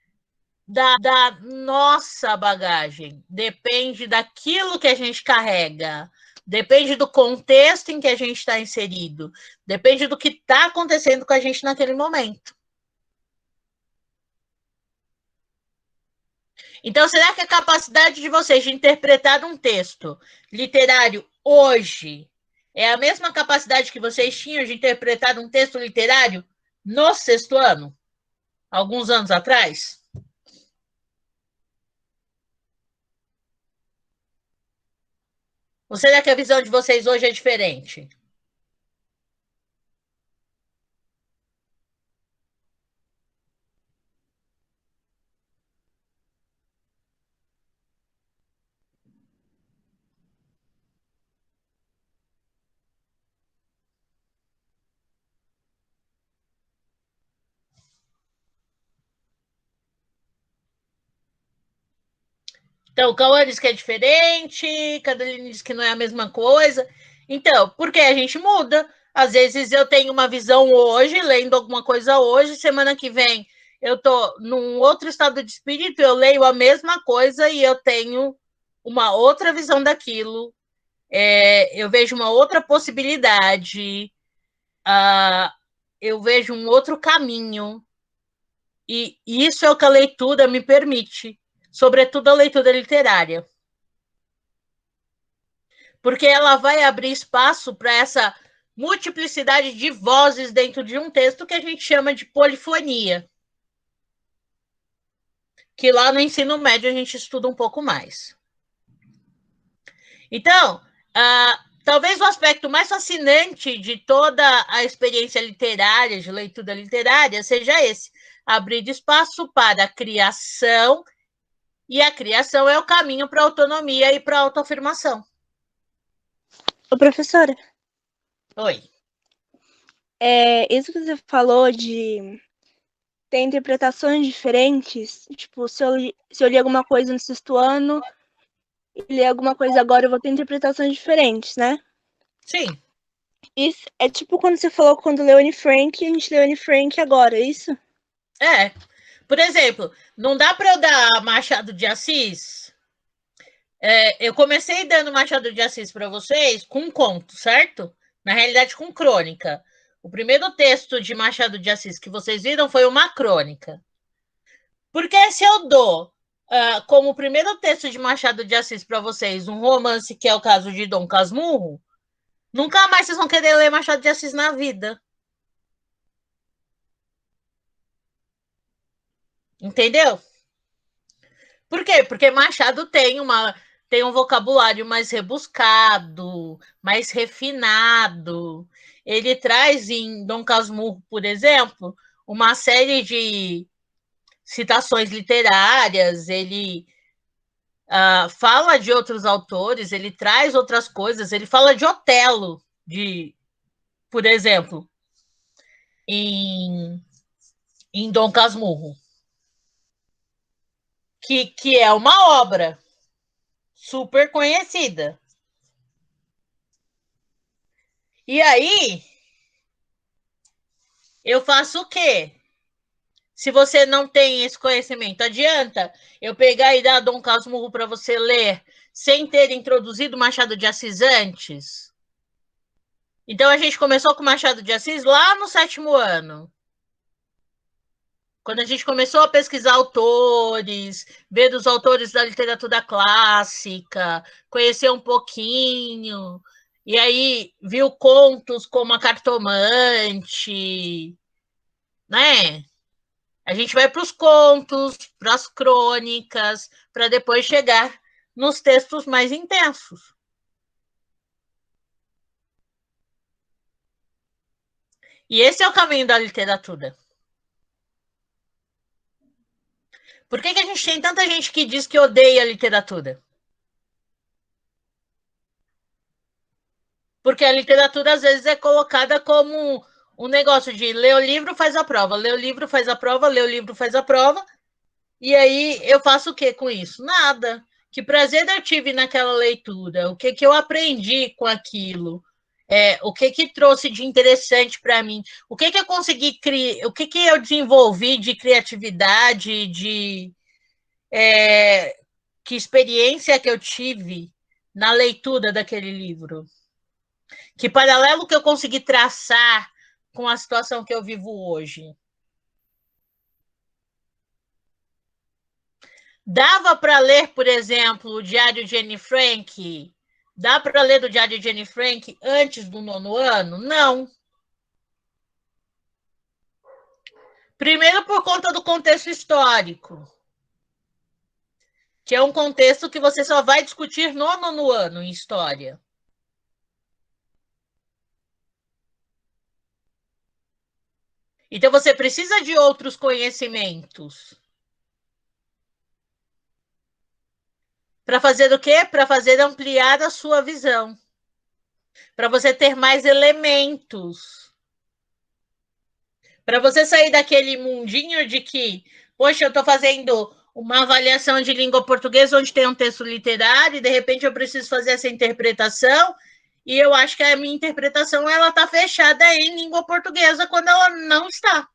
da nossa bagagem, depende daquilo que a gente carrega, depende do contexto em que a gente está inserido, depende do que está acontecendo com a gente naquele momento. Então, será que a capacidade de vocês de interpretar um texto literário hoje é a mesma capacidade que vocês tinham de interpretar um texto literário no sexto ano, alguns anos atrás? Ou será que a visão de vocês hoje é diferente? Então, o Cauã diz que é diferente, Caroline diz que não é a mesma coisa. Então, porque a gente muda. Às vezes eu tenho uma visão hoje, lendo alguma coisa hoje, semana que vem eu tô num outro estado de espírito, eu leio a mesma coisa e eu tenho uma outra visão daquilo. Eu vejo uma outra possibilidade, eu vejo um outro caminho. E isso é o que a leitura me permite, sobretudo a leitura literária. Porque ela vai abrir espaço para essa multiplicidade de vozes dentro de um texto que a gente chama de polifonia. Que lá no ensino médio a gente estuda um pouco mais. Então, talvez o aspecto mais fascinante de toda a experiência literária, de leitura literária, seja esse: abrir espaço para a criação, e a criação é o caminho para a autonomia e para a autoafirmação. Ô, professora. Oi. Isso que você falou de ter interpretações diferentes, tipo, se eu li alguma coisa no 6º ano e ler alguma coisa agora, eu vou ter interpretações diferentes, né? Sim. Isso é tipo quando você falou quando leu Anne Frank, a gente leu Anne Frank agora, é isso? Por exemplo, não dá para eu dar Machado de Assis? Eu comecei dando Machado de Assis para vocês com um conto, certo? Na realidade, com crônica. O primeiro texto de Machado de Assis que vocês viram foi uma crônica. Porque se eu dou como primeiro texto de Machado de Assis para vocês um romance que é o caso de Dom Casmurro, nunca mais vocês vão querer ler Machado de Assis na vida. Entendeu? Por quê? Porque Machado tem um vocabulário mais rebuscado, mais refinado. Ele traz em Dom Casmurro, por exemplo, uma série de citações literárias, ele fala de outros autores, ele traz outras coisas, ele fala de Otelo, por exemplo, em Dom Casmurro, que é uma obra super conhecida. E aí, eu faço o quê? Se você não tem esse conhecimento, adianta eu pegar e dar Dom Casmurro para você ler sem ter introduzido Machado de Assis antes? Então, a gente começou com Machado de Assis lá no 7º ano. Quando a gente começou a pesquisar autores, ver dos autores da literatura clássica, conhecer um pouquinho, e aí viu contos como A Cartomante, né? A gente vai para os contos, para as crônicas, para depois chegar nos textos mais intensos. E esse é o caminho da literatura. Por que a gente tem tanta gente que diz que odeia a literatura? Porque a literatura, às vezes, é colocada como um negócio de ler o livro, faz a prova, ler o livro, faz a prova, ler o livro, faz a prova. E aí eu faço o que com isso? Nada. Que prazer eu tive naquela leitura? O que eu aprendi com aquilo? O que trouxe de interessante para mim? O que eu consegui criar? O que eu desenvolvi de criatividade, que experiência que eu tive na leitura daquele livro? Que paralelo que eu consegui traçar com a situação que eu vivo hoje? Dava para ler, por exemplo, o Diário de Anne Frank? Dá para ler o Diário de Anne Frank antes do 9º ano? Não. Primeiro, por conta do contexto histórico, que é um contexto que você só vai discutir no 9º ano em história. Então, você precisa de outros conhecimentos. Para fazer o quê? Para fazer ampliar a sua visão. Para você ter mais elementos. Para você sair daquele mundinho de que, poxa, eu estou fazendo uma avaliação de língua portuguesa onde tem um texto literário e de repente eu preciso fazer essa interpretação e eu acho que a minha interpretação ela está fechada em língua portuguesa quando ela não está.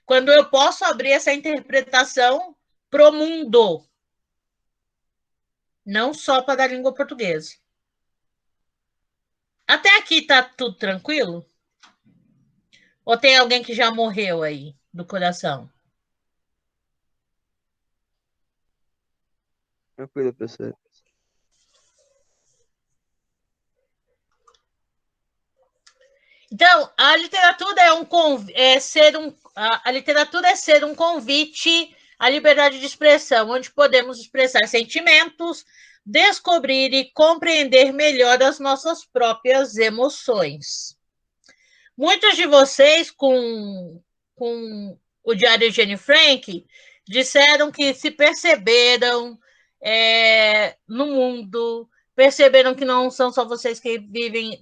Quando eu posso abrir essa interpretação pro mundo, não só para a língua portuguesa. Até aqui tá tudo tranquilo? Ou tem alguém que já morreu aí do coração? Tranquilo, professor. Então, a literatura a literatura é ser um convite à liberdade de expressão, onde podemos expressar sentimentos, descobrir e compreender melhor as nossas próprias emoções. Muitos de vocês, com o Diário de Anne Frank, disseram que se perceberam no mundo, perceberam que não são só vocês que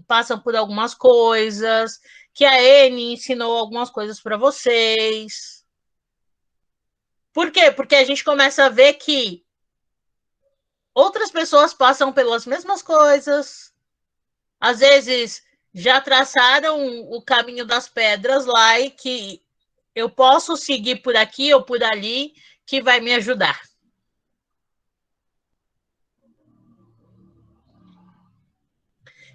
passam por algumas coisas, que a Anne ensinou algumas coisas para vocês. Por quê? Porque a gente começa a ver que outras pessoas passam pelas mesmas coisas, às vezes já traçaram o caminho das pedras lá e que eu posso seguir por aqui ou por ali que vai me ajudar.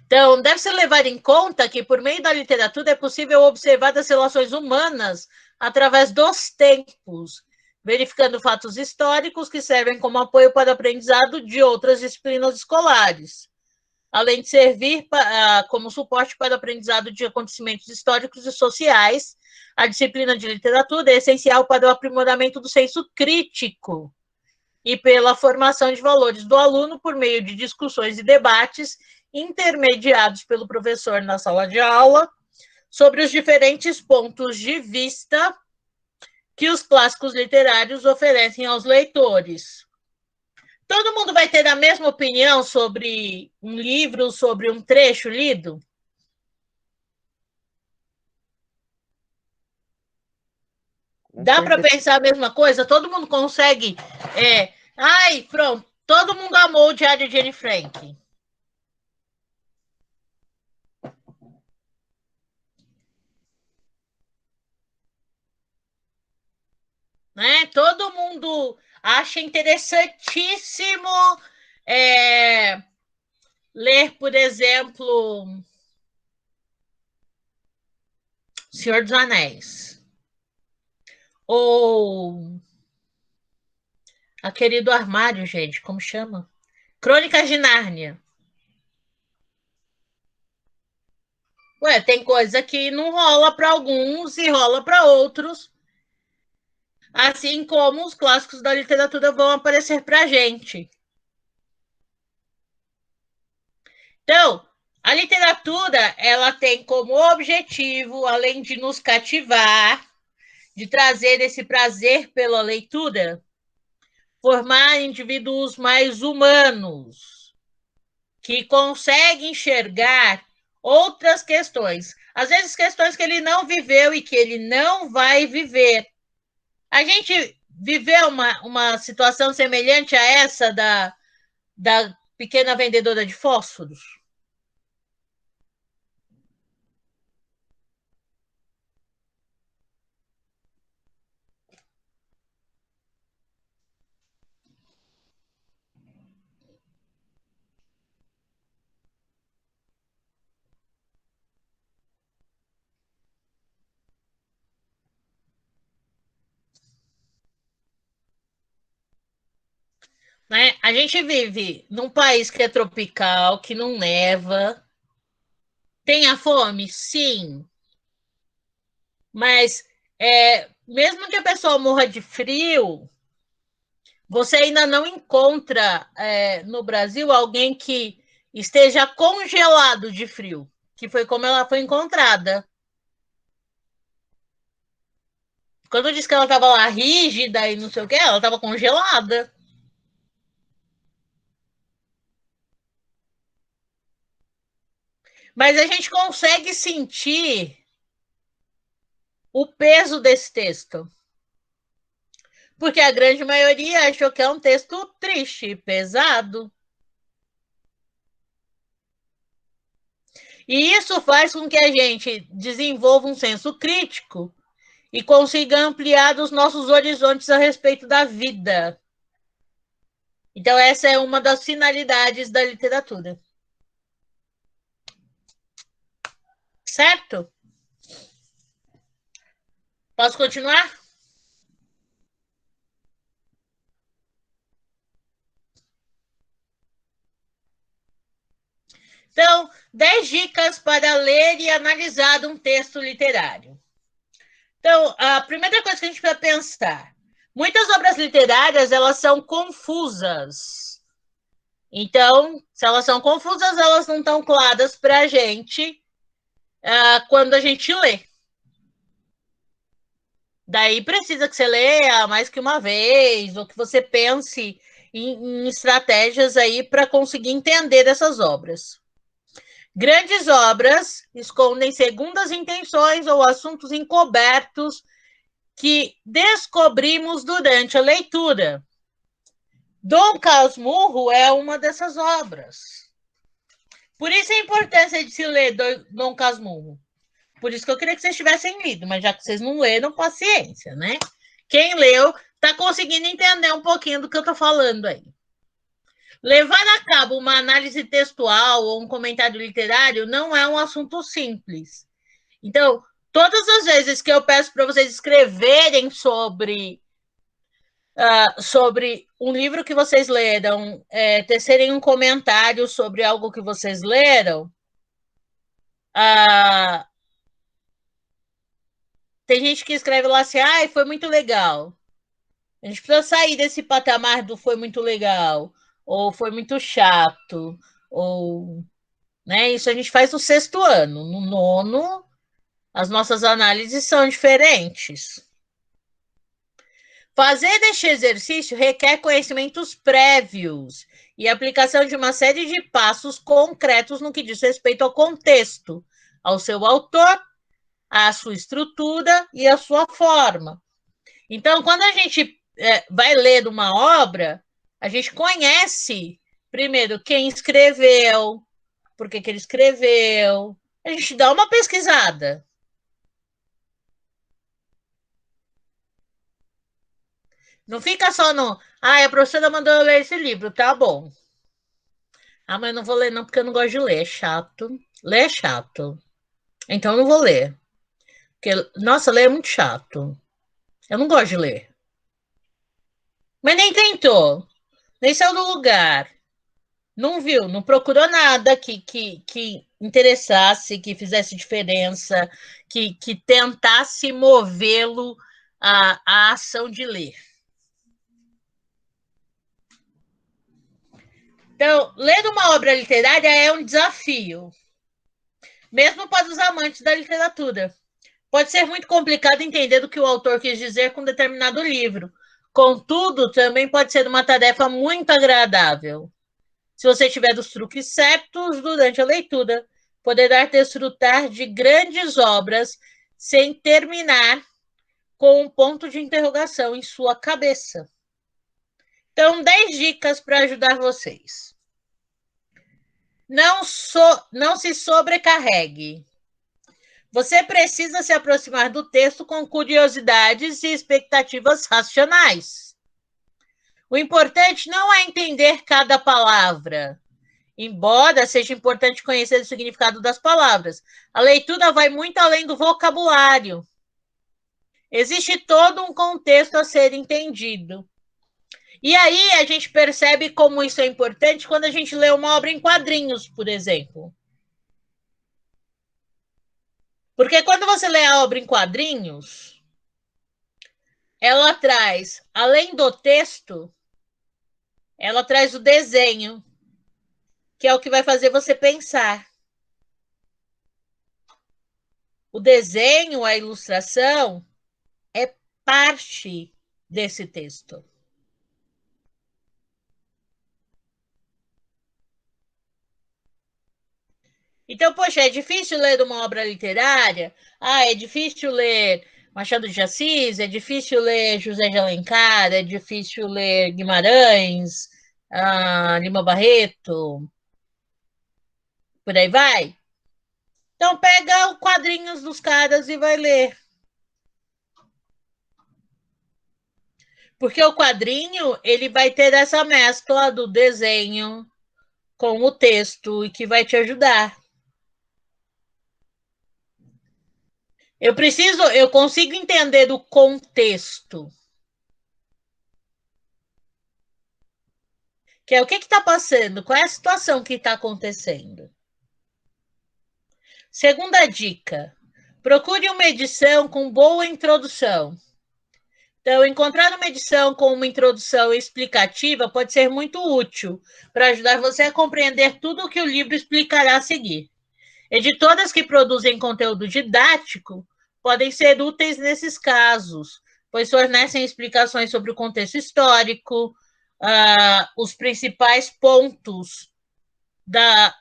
Então, deve-se levar em conta que, por meio da literatura, é possível observar as relações humanas através dos tempos, verificando fatos históricos que servem como apoio para o aprendizado de outras disciplinas escolares, além de servir como suporte para o aprendizado de acontecimentos históricos e sociais. A disciplina de literatura é essencial para o aprimoramento do senso crítico e pela formação de valores do aluno por meio de discussões e debates intermediados pelo professor na sala de aula sobre os diferentes pontos de vista que os clássicos literários oferecem aos leitores. Todo mundo vai ter a mesma opinião sobre um livro, sobre um trecho lido? Dá para pensar a mesma coisa? Todo mundo consegue? Ai, pronto. Todo mundo amou o Diário de Anne Frank. Né? Todo mundo acha interessantíssimo ler, por exemplo, Senhor dos Anéis. Ou aquele do armário, gente, como chama? Crônicas de Nárnia. Ué, tem coisa que não rola para alguns e rola para outros. Assim como os clássicos da literatura vão aparecer para a gente. Então, a literatura, ela tem como objetivo, além de nos cativar, de trazer esse prazer pela leitura, formar indivíduos mais humanos, que conseguem enxergar outras questões. Às vezes, questões que ele não viveu e que ele não vai viver. A gente viveu uma situação semelhante a essa da pequena vendedora de fósforos? Né? A gente vive num país que é tropical, que não neva. Tem a fome? Sim. Mas mesmo que a pessoa morra de frio, você ainda não encontra no Brasil alguém que esteja congelado de frio, que foi como ela foi encontrada. Quando eu disse que ela estava lá rígida e não sei o que, ela estava congelada. Mas a gente consegue sentir o peso desse texto. Porque a grande maioria achou que é um texto triste, pesado. E isso faz com que a gente desenvolva um senso crítico e consiga ampliar os nossos horizontes a respeito da vida. Então, essa é uma das finalidades da literatura. Certo? Posso continuar? Então, 10 dicas para ler e analisar um texto literário. Então, a primeira coisa que a gente precisa pensar, muitas obras literárias, elas são confusas. Então, se elas são confusas, elas não estão claras para a gente quando a gente lê. Daí precisa que você leia mais que uma vez, ou que você pense em estratégias aí para conseguir entender essas obras. Grandes obras escondem segundas intenções ou assuntos encobertos que descobrimos durante a leitura. Dom Casmurro é uma dessas obras. Por isso a importância de se ler Dom Casmurro. Por isso que eu queria que vocês tivessem lido, mas já que vocês não leram, paciência, né? Quem leu está conseguindo entender um pouquinho do que eu estou falando aí. Levar a cabo uma análise textual ou um comentário literário não é um assunto simples. Então, todas as vezes que eu peço para vocês escreverem sobre um livro que vocês leram, tecerem um comentário sobre algo que vocês leram, tem gente que escreve lá assim, foi muito legal. A gente precisa sair desse patamar do foi muito legal, ou foi muito chato, ou... Né? Isso a gente faz no 6º ano. No 9º, as nossas análises são diferentes. Fazer este exercício requer conhecimentos prévios e aplicação de uma série de passos concretos no que diz respeito ao contexto, ao seu autor, à sua estrutura e à sua forma. Então, quando a gente vai ler uma obra, a gente conhece, primeiro, quem escreveu, por que ele escreveu, a gente dá uma pesquisada. Não fica só no... a professora mandou eu ler esse livro, tá bom. Mas eu não vou ler não, porque eu não gosto de ler, é chato. Ler é chato. Então eu não vou ler. Porque, nossa, ler é muito chato. Eu não gosto de ler. Mas nem tentou. Nem saiu do lugar. Não viu, não procurou nada que interessasse, que fizesse diferença, que tentasse movê-lo à ação de ler. Então, ler uma obra literária é um desafio, mesmo para os amantes da literatura. Pode ser muito complicado entender o que o autor quis dizer com determinado livro. Contudo, também pode ser uma tarefa muito agradável. Se você tiver os truques certos durante a leitura, poderá desfrutar de grandes obras sem terminar com um ponto de interrogação em sua cabeça. Então, 10 dicas para ajudar vocês. Não se sobrecarregue. Você precisa se aproximar do texto com curiosidades e expectativas racionais. O importante não é entender cada palavra, embora seja importante conhecer o significado das palavras. A leitura vai muito além do vocabulário. Existe todo um contexto a ser entendido. E aí a gente percebe como isso é importante quando a gente lê uma obra em quadrinhos, por exemplo. Porque quando você lê a obra em quadrinhos, ela traz, além do texto, ela traz o desenho, que é o que vai fazer você pensar. O desenho, a ilustração, é parte desse texto. Então, poxa, é difícil ler uma obra literária? É difícil ler Machado de Assis, é difícil ler José de Alencar, é difícil ler Guimarães, Lima Barreto, por aí vai. Então pega os quadrinhos dos caras e vai ler. Porque o quadrinho, ele vai ter essa mescla do desenho com o texto e que vai te ajudar. Eu consigo entender o contexto. Que é o que está passando, qual é a situação que está acontecendo. Segunda dica, procure uma edição com boa introdução. Então, encontrar uma edição com uma introdução explicativa pode ser muito útil para ajudar você a compreender tudo o que o livro explicará a seguir. Editoras que produzem conteúdo didático podem ser úteis nesses casos, pois fornecem explicações sobre o contexto histórico, os principais pontos da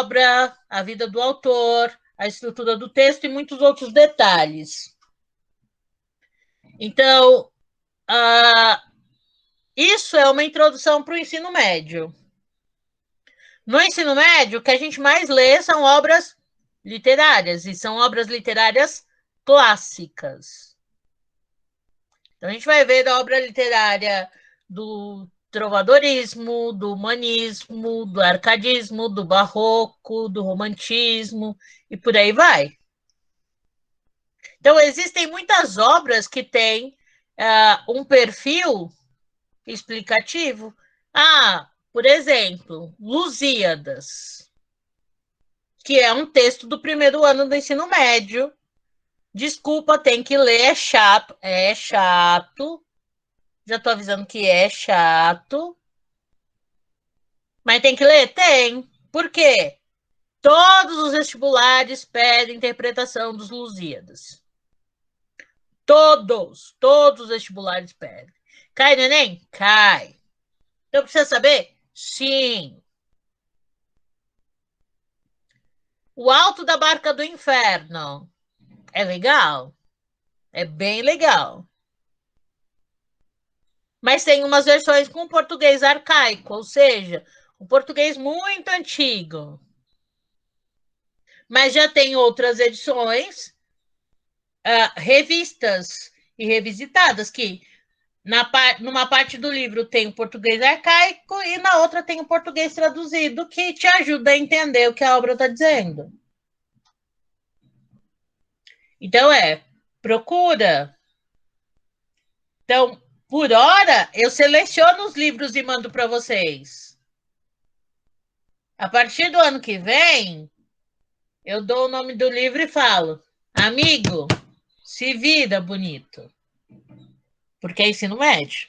obra, a vida do autor, a estrutura do texto e muitos outros detalhes. Então, isso é uma introdução para o ensino médio. No ensino médio, o que a gente mais lê são obras literárias, e são obras literárias clássicas. Então, a gente vai ver a obra literária do trovadorismo, do humanismo, do arcadismo, do barroco, do romantismo, e por aí vai. Então, existem muitas obras que têm um perfil explicativo. Por exemplo, Lusíadas, que é um texto do primeiro ano do ensino médio. Desculpa, tem que ler, é chato. É chato. Já estou avisando que é chato. Mas tem que ler? Tem. Por quê? Todos os vestibulares pedem interpretação dos Lusíadas. Todos os vestibulares pedem. Cai no Enem? Cai. Então precisa saber? Sim. O Alto da Barca do Inferno. É legal? É bem legal. Mas tem umas versões com português arcaico, ou seja, o português muito antigo. Mas já tem outras edições revistas e revisitadas, que numa parte do livro tem o português arcaico e na outra tem o português traduzido, que te ajuda a entender o que a obra está dizendo. Então, procura. Então, por hora, eu seleciono os livros e mando para vocês. A partir do ano que vem, eu dou o nome do livro e falo: amigo, se vira, bonito. Porque é ensino médio.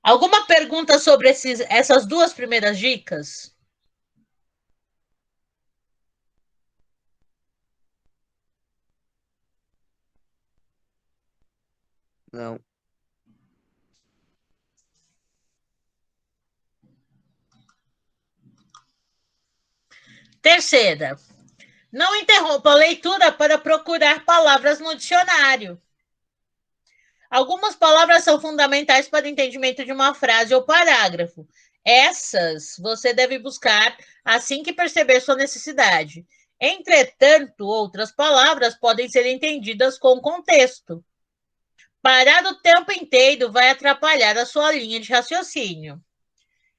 Alguma pergunta sobre essas duas primeiras dicas? Não. Terceira, não interrompa a leitura para procurar palavras no dicionário. Algumas palavras são fundamentais para o entendimento de uma frase ou parágrafo. Essas você deve buscar assim que perceber sua necessidade. Entretanto, outras palavras podem ser entendidas com contexto. Parar o tempo inteiro vai atrapalhar a sua linha de raciocínio.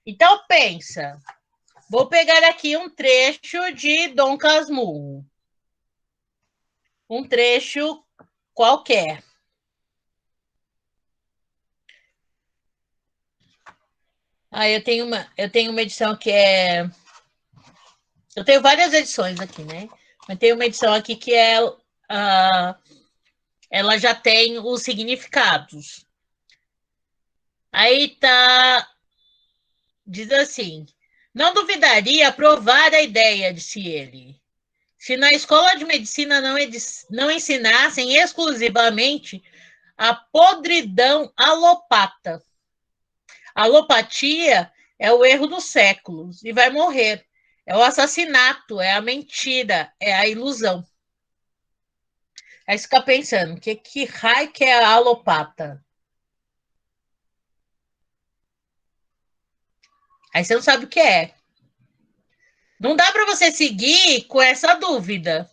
Então, pensa. Vou pegar aqui um trecho de Dom Casmurro. Um trecho qualquer. Eu tenho uma edição que é... Eu tenho várias edições aqui, né? Mas tem uma edição aqui que ela já tem os significados. Aí diz assim: não duvidaria aprovar a ideia, disse ele, se na escola de medicina não ensinassem exclusivamente a podridão alopata. A alopatia é o erro dos séculos e vai morrer. É o assassinato, é a mentira, é a ilusão. Aí você fica pensando, que raio que é a alopata? Aí você não sabe o que é. Não dá para você seguir com essa dúvida.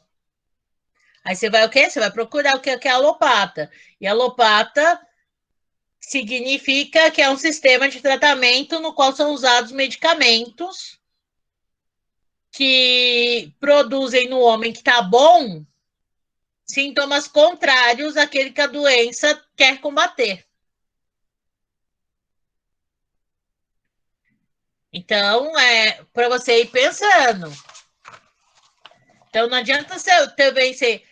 Aí você vai o quê? Você vai procurar o que é alopata. E alopata significa que é um sistema de tratamento no qual são usados medicamentos que produzem no homem que está bom sintomas contrários àquele que a doença quer combater. Então, é para você ir pensando. Então, não adianta você também ser.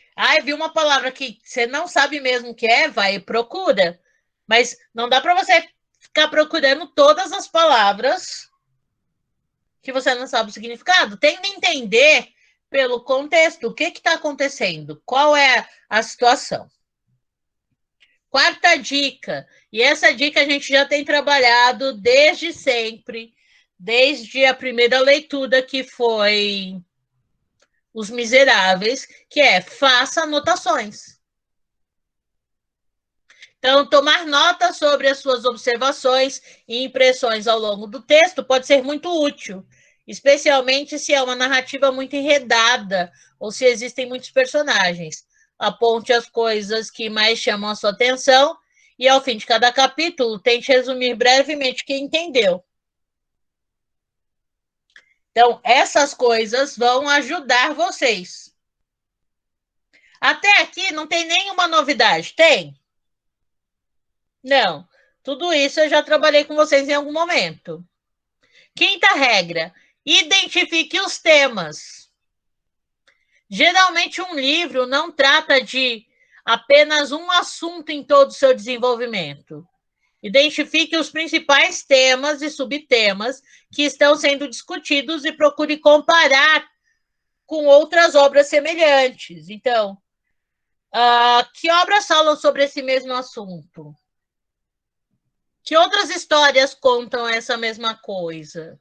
Viu uma palavra que você não sabe mesmo o que é, vai e procura. Mas não dá para você ficar procurando todas as palavras que você não sabe o significado. Tenta entender pelo contexto o que está acontecendo, qual é a situação. Quarta dica, e essa dica a gente já tem trabalhado desde sempre, desde a primeira leitura, que foi Os Miseráveis, que é faça anotações. Então, tomar nota sobre as suas observações e impressões ao longo do texto pode ser muito útil, especialmente se é uma narrativa muito enredada ou se existem muitos personagens. Aponte as coisas que mais chamam a sua atenção e, ao fim de cada capítulo, tente resumir brevemente o que entendeu. Então, essas coisas vão ajudar vocês. Até aqui não tem nenhuma novidade, tem? Não. Tudo isso eu já trabalhei com vocês em algum momento. Quinta regra: identifique os temas. Geralmente, um livro não trata de apenas um assunto em todo o seu desenvolvimento. Identifique os principais temas e subtemas que estão sendo discutidos e procure comparar com outras obras semelhantes. Então, que obras falam sobre esse mesmo assunto? Que outras histórias contam essa mesma coisa?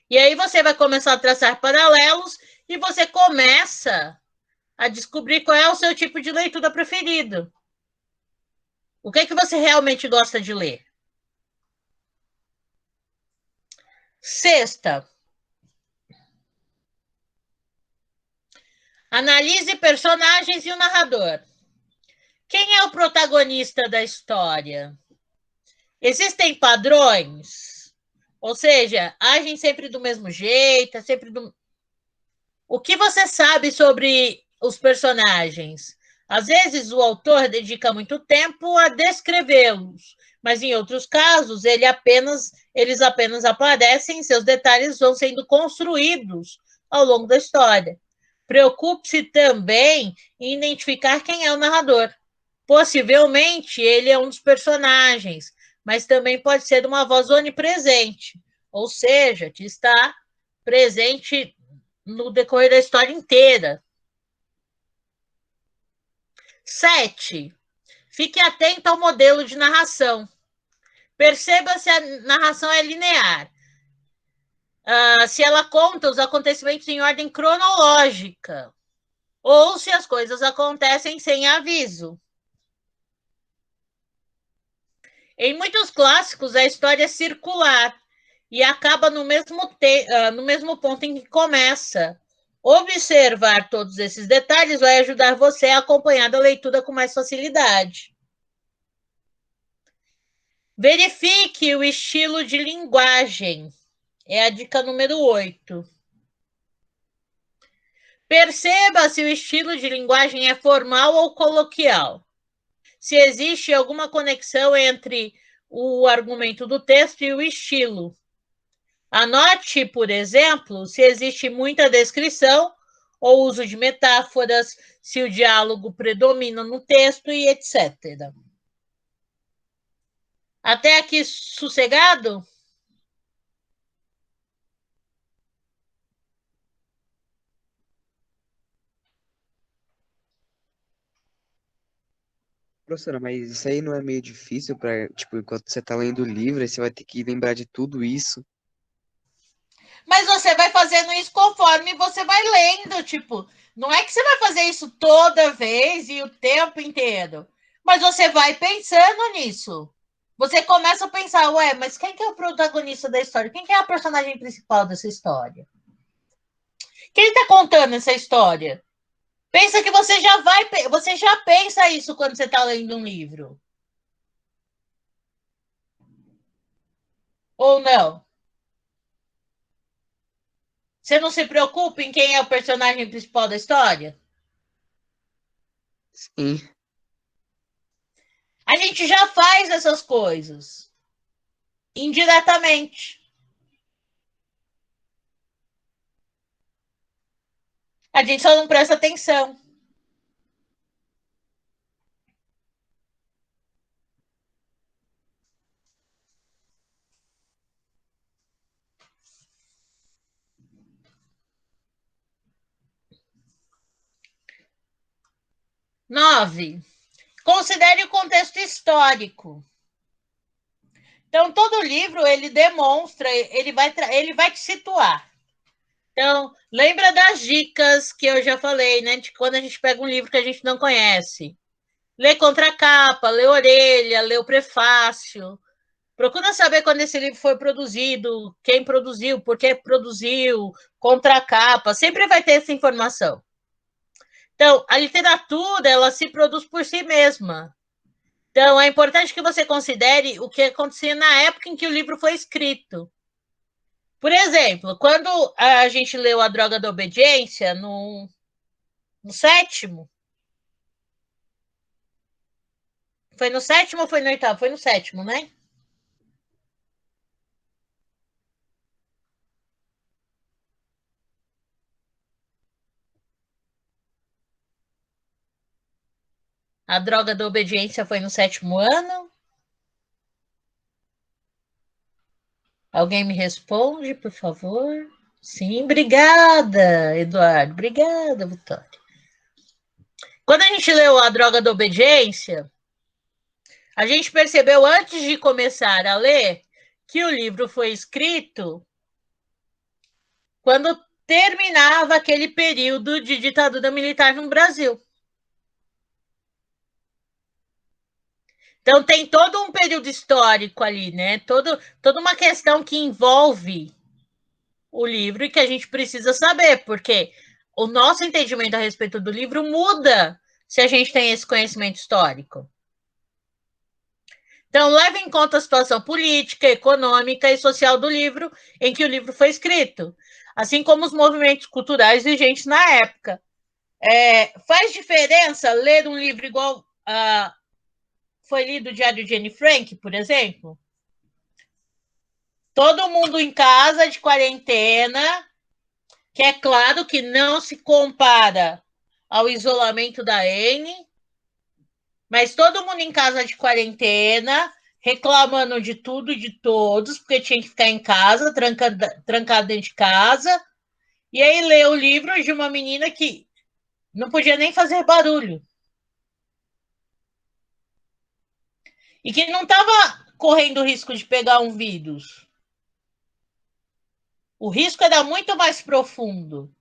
E aí você vai começar a traçar paralelos e você começa a descobrir qual é o seu tipo de leitura preferido. O que é que você realmente gosta de ler? Sexta, analise personagens e o narrador. Quem é o protagonista da história? Existem padrões? Ou seja, agem sempre do mesmo jeito, sempre do... O que você sabe sobre os personagens? Às vezes o autor dedica muito tempo a descrevê-los, mas em outros casos eles apenas aparecem e seus detalhes vão sendo construídos ao longo da história. Preocupe-se também em identificar quem é o narrador. Possivelmente ele é um dos personagens, mas também pode ser uma voz onipresente, ou seja, que está presente no decorrer da história inteira. 7. Fique atento ao modelo de narração. Perceba se a narração é linear. Se ela conta os acontecimentos em ordem cronológica, ou se as coisas acontecem sem aviso. Em muitos clássicos, a história é circular e acaba no mesmo ponto em que começa. Observar todos esses detalhes vai ajudar você a acompanhar a leitura com mais facilidade. Verifique o estilo de linguagem. É a dica número 8. Perceba se o estilo de linguagem é formal ou coloquial. Se existe alguma conexão entre o argumento do texto e o estilo. Anote, por exemplo, se existe muita descrição ou uso de metáforas, se o diálogo predomina no texto e etc. Até aqui sossegado? Professora, mas isso aí não é meio difícil para, tipo, enquanto você tá lendo o livro, aí você vai ter que lembrar de tudo isso. Mas você vai fazendo isso conforme você vai lendo, tipo, não é que você vai fazer isso toda vez e o tempo inteiro, mas você vai pensando nisso. Você começa a pensar, ué, mas quem que é o protagonista da história? Quem que é a personagem principal dessa história? Quem está contando essa história? Pensa que você já pensa isso quando você está lendo um livro. Ou não? Você não se preocupa em quem é o personagem principal da história? Sim. A gente já faz essas coisas indiretamente. A gente só não presta atenção. Nove. Considere o contexto histórico. Então, todo livro, ele demonstra, ele vai te situar. Então, lembra das dicas que eu já falei, né? De quando a gente pega um livro que a gente não conhece. Lê contracapa, lê orelha, lê o prefácio. Procura saber quando esse livro foi produzido, quem produziu, por que produziu, contracapa. Sempre vai ter essa informação. Então, a literatura, ela se produz por si mesma. Então, é importante que você considere o que acontecia na época em que o livro foi escrito. Por exemplo, quando a gente leu A Droga da Obediência, no sétimo, foi no sétimo ou foi no oitavo? Foi no sétimo, né? A Droga da Obediência foi no sétimo ano? Alguém me responde, por favor? Sim, obrigada, Eduardo. Obrigada, Vitória. Quando a gente leu A Droga da Obediência, a gente percebeu antes de começar a ler que o livro foi escrito quando terminava aquele período de ditadura militar no Brasil. Então, tem todo um período histórico ali, né? Toda uma questão que envolve o livro e que a gente precisa saber, porque o nosso entendimento a respeito do livro muda se a gente tem esse conhecimento histórico. Então, leve em conta a situação política, econômica e social do livro em que o livro foi escrito, assim como os movimentos culturais vigentes na época. Faz diferença ler um livro igual foi lido o Diário de Anne Frank, por exemplo? Todo mundo em casa de quarentena, que é claro que não se compara ao isolamento da Anne, mas todo mundo em casa de quarentena, reclamando de tudo e de todos, porque tinha que ficar em casa, trancado dentro de casa, e aí lê o livro de uma menina que não podia nem fazer barulho. E que não estava correndo o risco de pegar um vírus. O risco era muito mais profundo.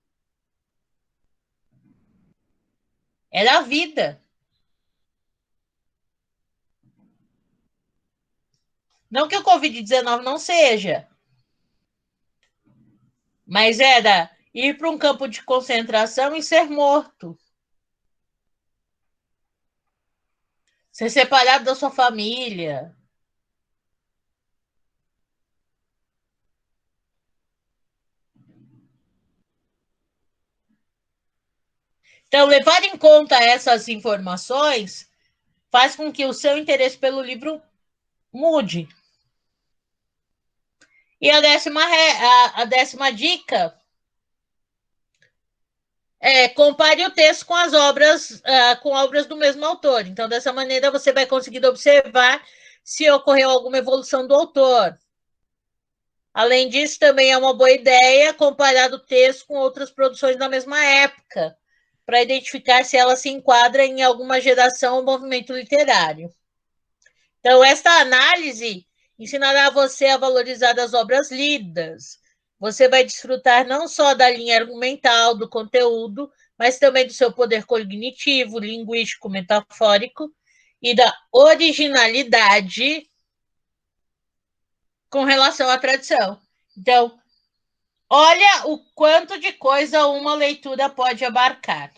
Era a vida. Não que o Covid-19 não seja, mas era ir para um campo de concentração e ser morto. Ser separado da sua família. Então, levar em conta essas informações faz com que o seu interesse pelo livro mude. E a décima dica compare o texto com as obras, com obras do mesmo autor. Então, dessa maneira, você vai conseguir observar se ocorreu alguma evolução do autor. Além disso, também é uma boa ideia comparar o texto com outras produções da mesma época, para identificar se ela se enquadra em alguma geração ou movimento literário. Então, esta análise ensinará você a valorizar as obras lidas. você vai desfrutar não só da linha argumental, do conteúdo, mas também do seu poder cognitivo, linguístico, metafórico e da originalidade com relação à tradição. Então, olha o quanto de coisa uma leitura pode abarcar.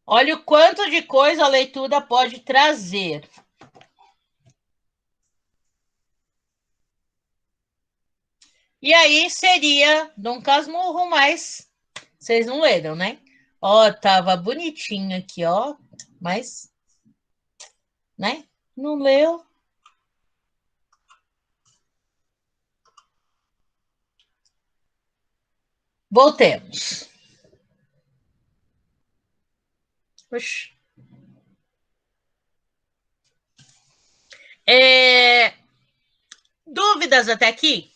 Olha o quanto de coisa a leitura pode trazer. E aí seria Dom Casmurro, mas vocês não leram, né? Ó, tava bonitinho aqui, ó, mas, né? Não leu. Voltemos. Oxi. Dúvidas até aqui?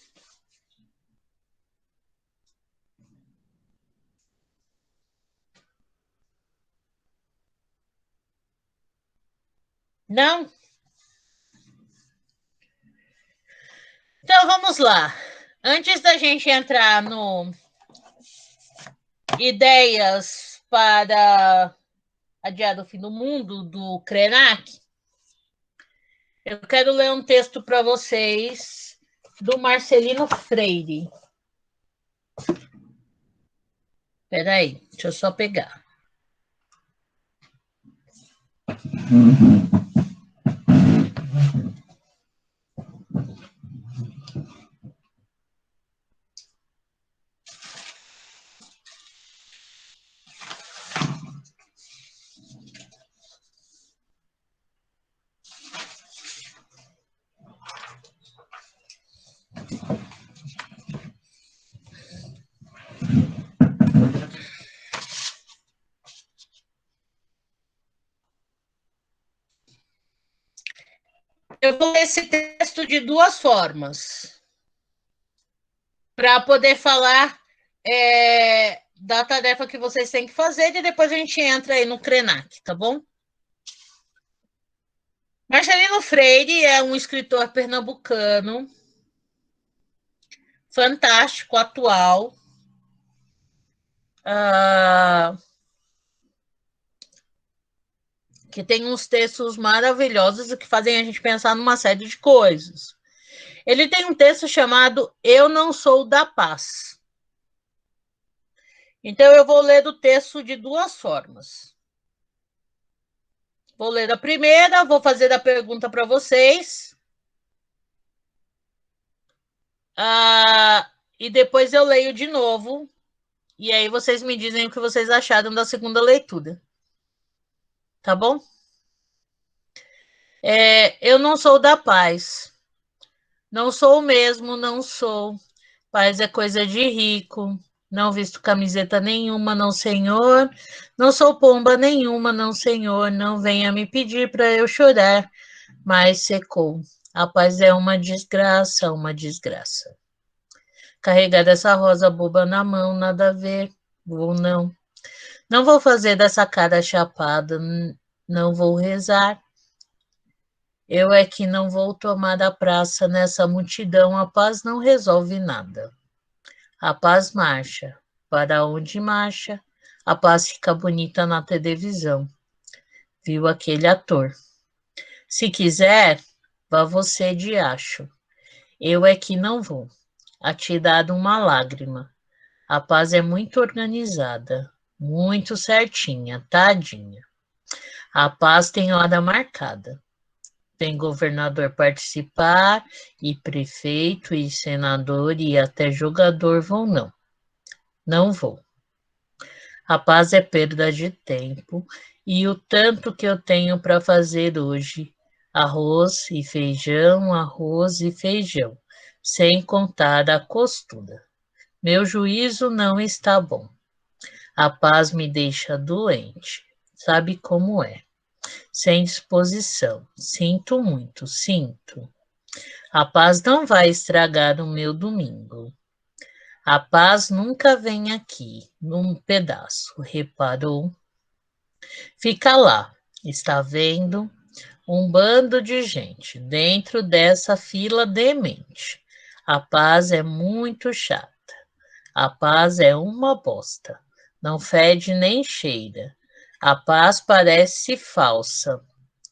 Não? Então vamos lá. Antes da gente entrar no ideias para adiar o fim do mundo do Krenak, eu quero ler um texto para vocês do Marcelino Freire. Espera aí, deixa eu só pegar. Eu vou ler esse texto de duas formas, para poder falar da tarefa que vocês têm que fazer, e depois a gente entra aí no Krenak, tá bom? Marcelino Freire é um escritor pernambucano, fantástico, atual, que tem uns textos maravilhosos e que fazem a gente pensar numa série de coisas. Ele tem um texto chamado Eu Não Sou da Paz. Então, eu vou ler o texto de duas formas. Vou ler a primeira, vou fazer a pergunta para vocês. E depois eu leio de novo. E aí vocês me dizem o que vocês acharam da segunda leitura. Tá bom? Eu não sou da paz. Não sou mesmo, não sou. Paz é coisa de rico. Não visto camiseta nenhuma, não, senhor. Não sou pomba nenhuma, não, senhor. Não venha me pedir para eu chorar. Mas secou. A paz é uma desgraça, uma desgraça. Carregar essa rosa boba na mão, nada a ver. Vou não. Não vou fazer dessa cara chapada. Não vou rezar. Eu é que não vou tomar a praça nessa multidão. A paz não resolve nada. A paz marcha. Para onde marcha? A paz fica bonita na televisão. Viu aquele ator. Se quiser, vá você de acho. Eu é que não vou. A te dar uma lágrima. A paz é muito organizada, muito certinha, tadinha. A paz tem hora marcada. Tem governador participar, e prefeito, e senador, e até jogador vão não. Não vou. A paz é perda de tempo, e o tanto que eu tenho para fazer hoje, arroz e feijão, sem contar a costura. Meu juízo não está bom. A paz me deixa doente. Sabe como é? Sem disposição. Sinto muito, sinto. A paz não vai estragar o meu domingo. A paz nunca vem aqui, num pedaço, reparou? Fica lá, está vendo? Um bando de gente dentro dessa fila demente. A paz é muito chata. A paz é uma bosta. Não fede nem cheira. A paz parece falsa.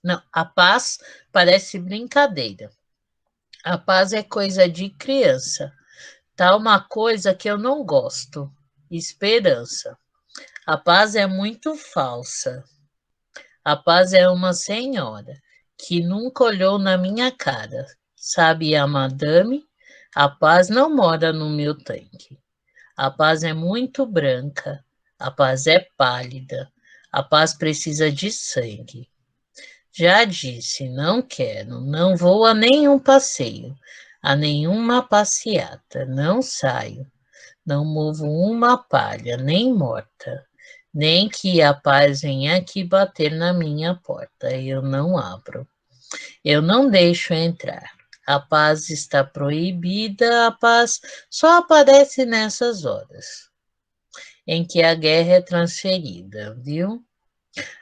Não, a paz parece brincadeira. A paz é coisa de criança. Tá uma coisa que eu não gosto. Esperança. A paz é muito falsa. A paz é uma senhora que nunca olhou na minha cara. Sabe a madame? A paz não mora no meu tanque. A paz é muito branca. A paz é pálida. A paz precisa de sangue. Já disse, não quero, não vou a nenhum passeio, a nenhuma passeata, não saio, não movo uma palha, nem morta, nem que a paz venha aqui bater na minha porta, eu não abro, eu não deixo entrar. A paz está proibida, a paz só aparece nessas horas em que a guerra é transferida, viu?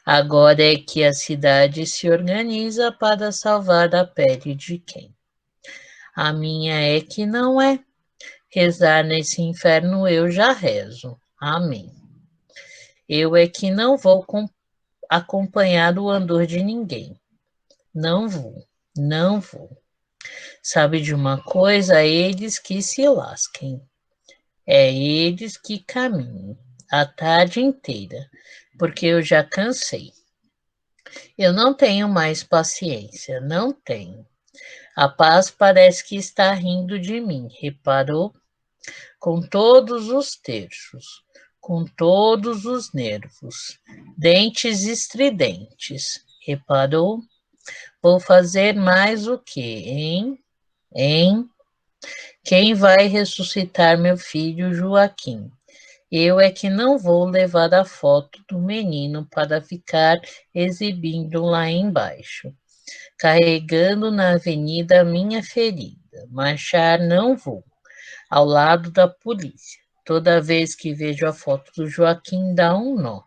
Agora é que a cidade se organiza para salvar a pele de quem? A minha é que não é. Rezar nesse inferno eu já rezo. Amém. Eu é que não vou acompanhar o andor de ninguém. Não vou, não vou. Sabe de uma coisa? Eles que se lasquem. É eles que caminhem a tarde inteira, porque eu já cansei. Eu não tenho mais paciência, não tenho. A paz parece que está rindo de mim, reparou? Com todos os terços, com todos os nervos, dentes estridentes, reparou? Vou fazer mais o quê, hein? Hein? Quem vai ressuscitar meu filho Joaquim? Eu é que não vou levar a foto do menino para ficar exibindo lá embaixo. Carregando na avenida a minha ferida. Marchar não vou, ao lado da polícia. Toda vez que vejo a foto do Joaquim dá um nó.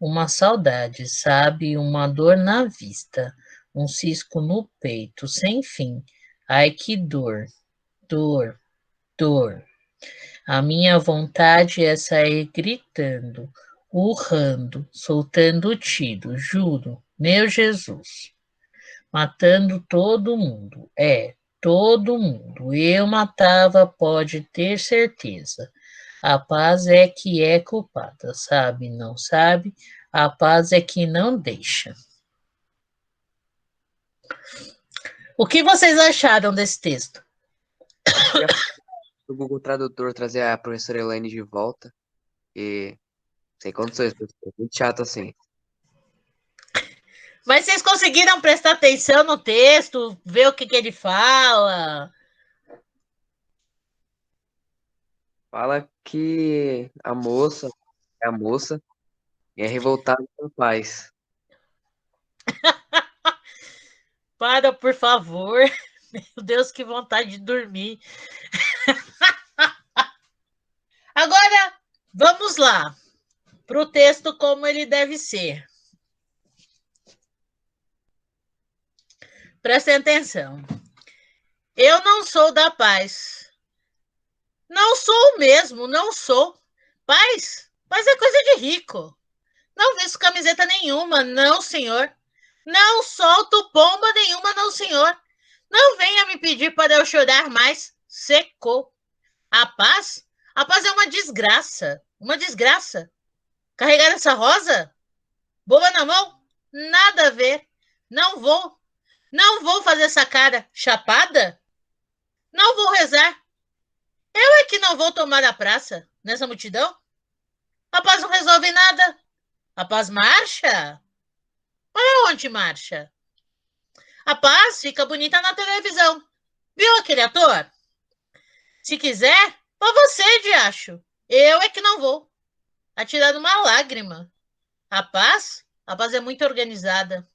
Uma saudade, sabe? Uma dor na vista. Um cisco no peito, sem fim. Ai, que dor, dor, dor. A minha vontade é sair gritando, urrando, soltando tiro, juro, meu Jesus. Matando todo mundo, todo mundo. Eu matava, pode ter certeza. A paz é que é culpada, sabe? Não sabe? A paz é que não deixa. O que vocês acharam desse texto? O Google Tradutor trazer a professora Elaine de volta. E sem condições, professor. Muito chato assim. Mas vocês conseguiram prestar atenção no texto, ver o que ele fala? Fala que a moça e é revoltada com o paz. Para, por favor. Meu Deus, que vontade de dormir. Agora, vamos lá para o texto como ele deve ser. Prestem atenção. Eu não sou da paz. Não sou mesmo, não sou. Paz? Paz é coisa de rico. Não visto camiseta nenhuma, não, senhor. Não solto pomba nenhuma, não, senhor. Não venha me pedir para eu chorar mais. Secou. A paz? A paz é uma desgraça. Uma desgraça. Carregar essa rosa? Boba na mão? Nada a ver. Não vou. Não vou fazer essa cara chapada. Não vou rezar. Eu é que não vou tomar a praça nessa multidão. A paz não resolve nada. A paz marcha? Olha onde marcha. A paz fica bonita na televisão. Viu aquele ator? Se quiser, vá você, diacho. Eu é que não vou. Atirar uma lágrima. A paz é muito organizada.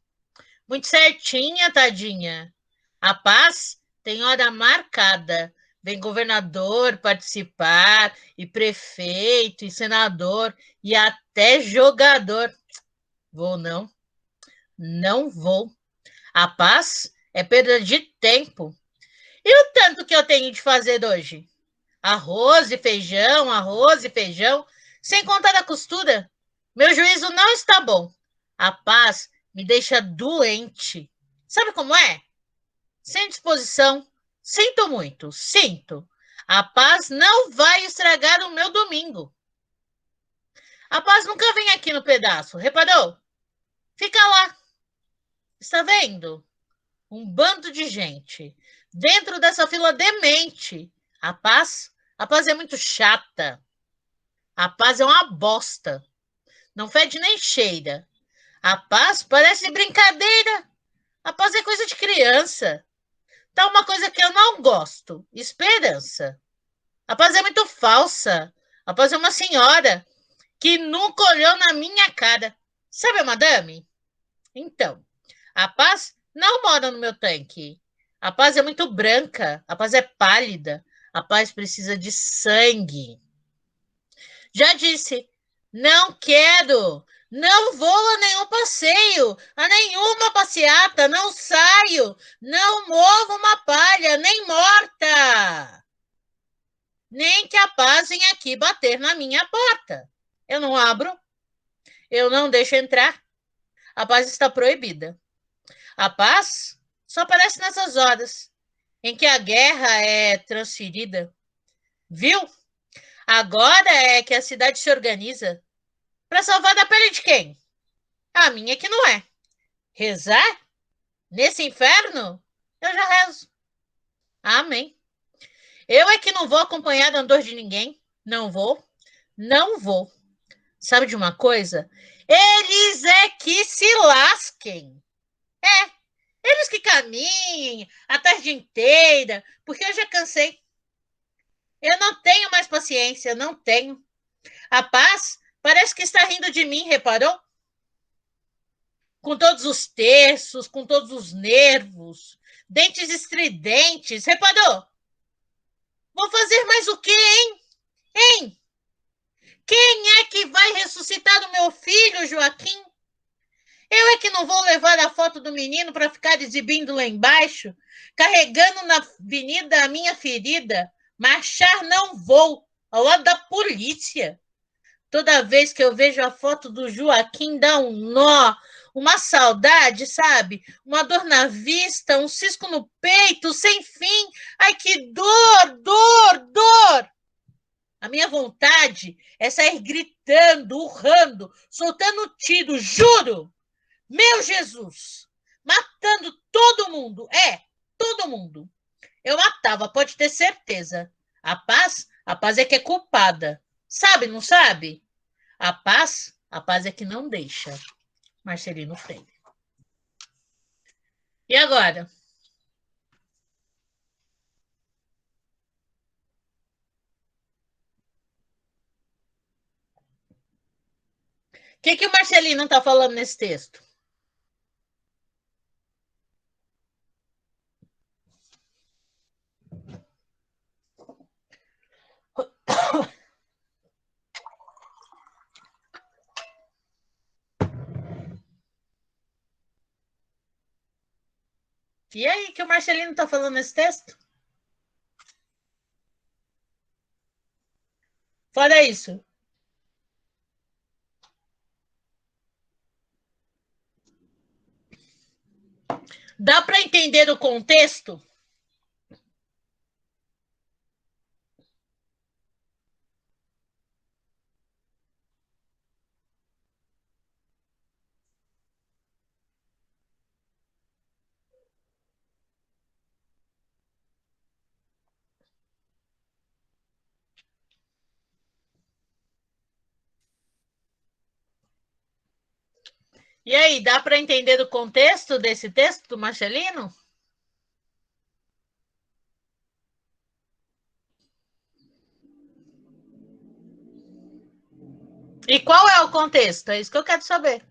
Muito certinha, tadinha. A paz tem hora marcada. Vem governador participar, e prefeito, e senador, e até jogador. Vou não. Não vou. A paz é perda de tempo. E o tanto que eu tenho de fazer hoje? Arroz e feijão, sem contar a costura. Meu juízo não está bom. A paz me deixa doente. Sabe como é? Sem disposição. Sinto muito, sinto. A paz não vai estragar o meu domingo. A paz nunca vem aqui no pedaço, reparou? Fica lá. Está vendo? Um bando de gente dentro dessa fila demente. A paz é muito chata. A paz é uma bosta. Não fede nem cheira. A paz parece brincadeira. A paz é coisa de criança. Tá uma coisa que eu não gosto. Esperança. A paz é muito falsa. A paz é uma senhora que nunca olhou na minha cara. Sabe a madame? Então, a paz não mora no meu tanque. A paz é muito branca. A paz é pálida. A paz precisa de sangue. Já disse, não quero. Não vou a nenhum passeio, a nenhuma passeata, não saio, não movo uma palha, nem morta. Nem que a paz venha aqui bater na minha porta. Eu não abro, eu não deixo entrar. A paz está proibida. A paz só aparece nessas horas em que a guerra é transferida. Viu? Agora é que a cidade se organiza. Para salvar da pele de quem? A minha que não é. Rezar? Nesse inferno? Eu já rezo. Amém. Eu é que não vou acompanhar a dor de ninguém. Não vou. Não vou. Sabe de uma coisa? Eles é que se lasquem. É. Eles que caminhem a tarde inteira, porque eu já cansei. Eu não tenho mais paciência, não tenho. A paz parece que está rindo de mim, reparou? Com todos os terços, com todos os nervos, dentes estridentes, reparou? Vou fazer mais o quê, hein? Hein? Quem é que vai ressuscitar o meu filho, Joaquim? Eu é que não vou levar a foto do menino para ficar exibindo lá embaixo, carregando na avenida a minha ferida. Marchar não vou, ao lado da polícia. Toda vez que eu vejo a foto do Joaquim, dá um nó, uma saudade, sabe? Uma dor na vista, um cisco no peito, sem fim. Ai, que dor, dor, dor! A minha vontade é sair gritando, urrando, soltando tiro, juro! Meu Jesus! Matando todo mundo, todo mundo. Eu matava, pode ter certeza. A paz é que é culpada. Sabe, não sabe? A paz é que não deixa. Marcelino Freire. E agora? O que o Marcelino está falando nesse texto? E aí, que o Marcelino está falando nesse texto? Fora isso. Dá para entender o contexto? E aí, dá para entender o contexto desse texto do Marcelino? E qual é o contexto? É isso que eu quero saber.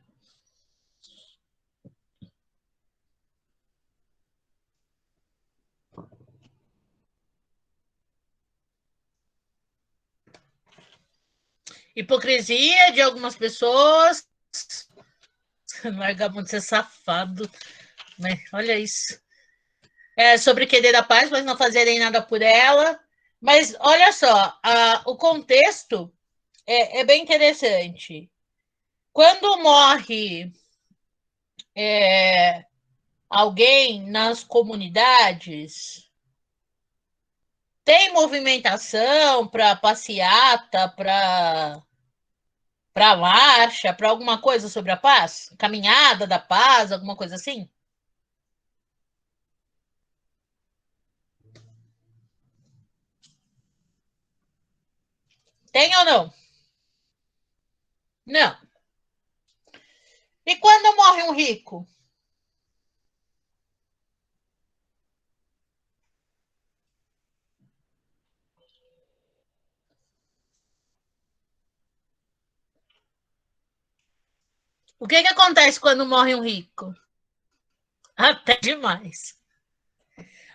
Hipocrisia de algumas pessoas. Larga muito ser safado. né? Olha isso. É sobre querer a paz, mas não fazerem nada por ela. Mas olha só, o contexto é bem interessante. Quando morre alguém nas comunidades, tem movimentação para passeata, para marcha, para alguma coisa sobre a paz? Caminhada da paz, alguma coisa assim? Tem ou não? Não. E quando morre um rico? O que acontece quando morre um rico? Até demais.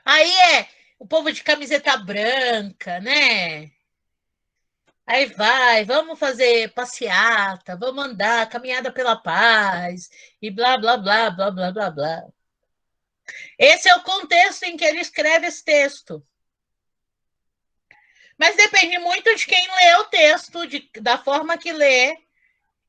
Aí o povo de camiseta branca, né? Aí vamos fazer passeata, vamos andar, caminhada pela paz, e blá, blá, blá, blá, blá, blá, blá. Esse é o contexto em que ele escreve esse texto. Mas depende muito de quem lê o texto, da forma que lê.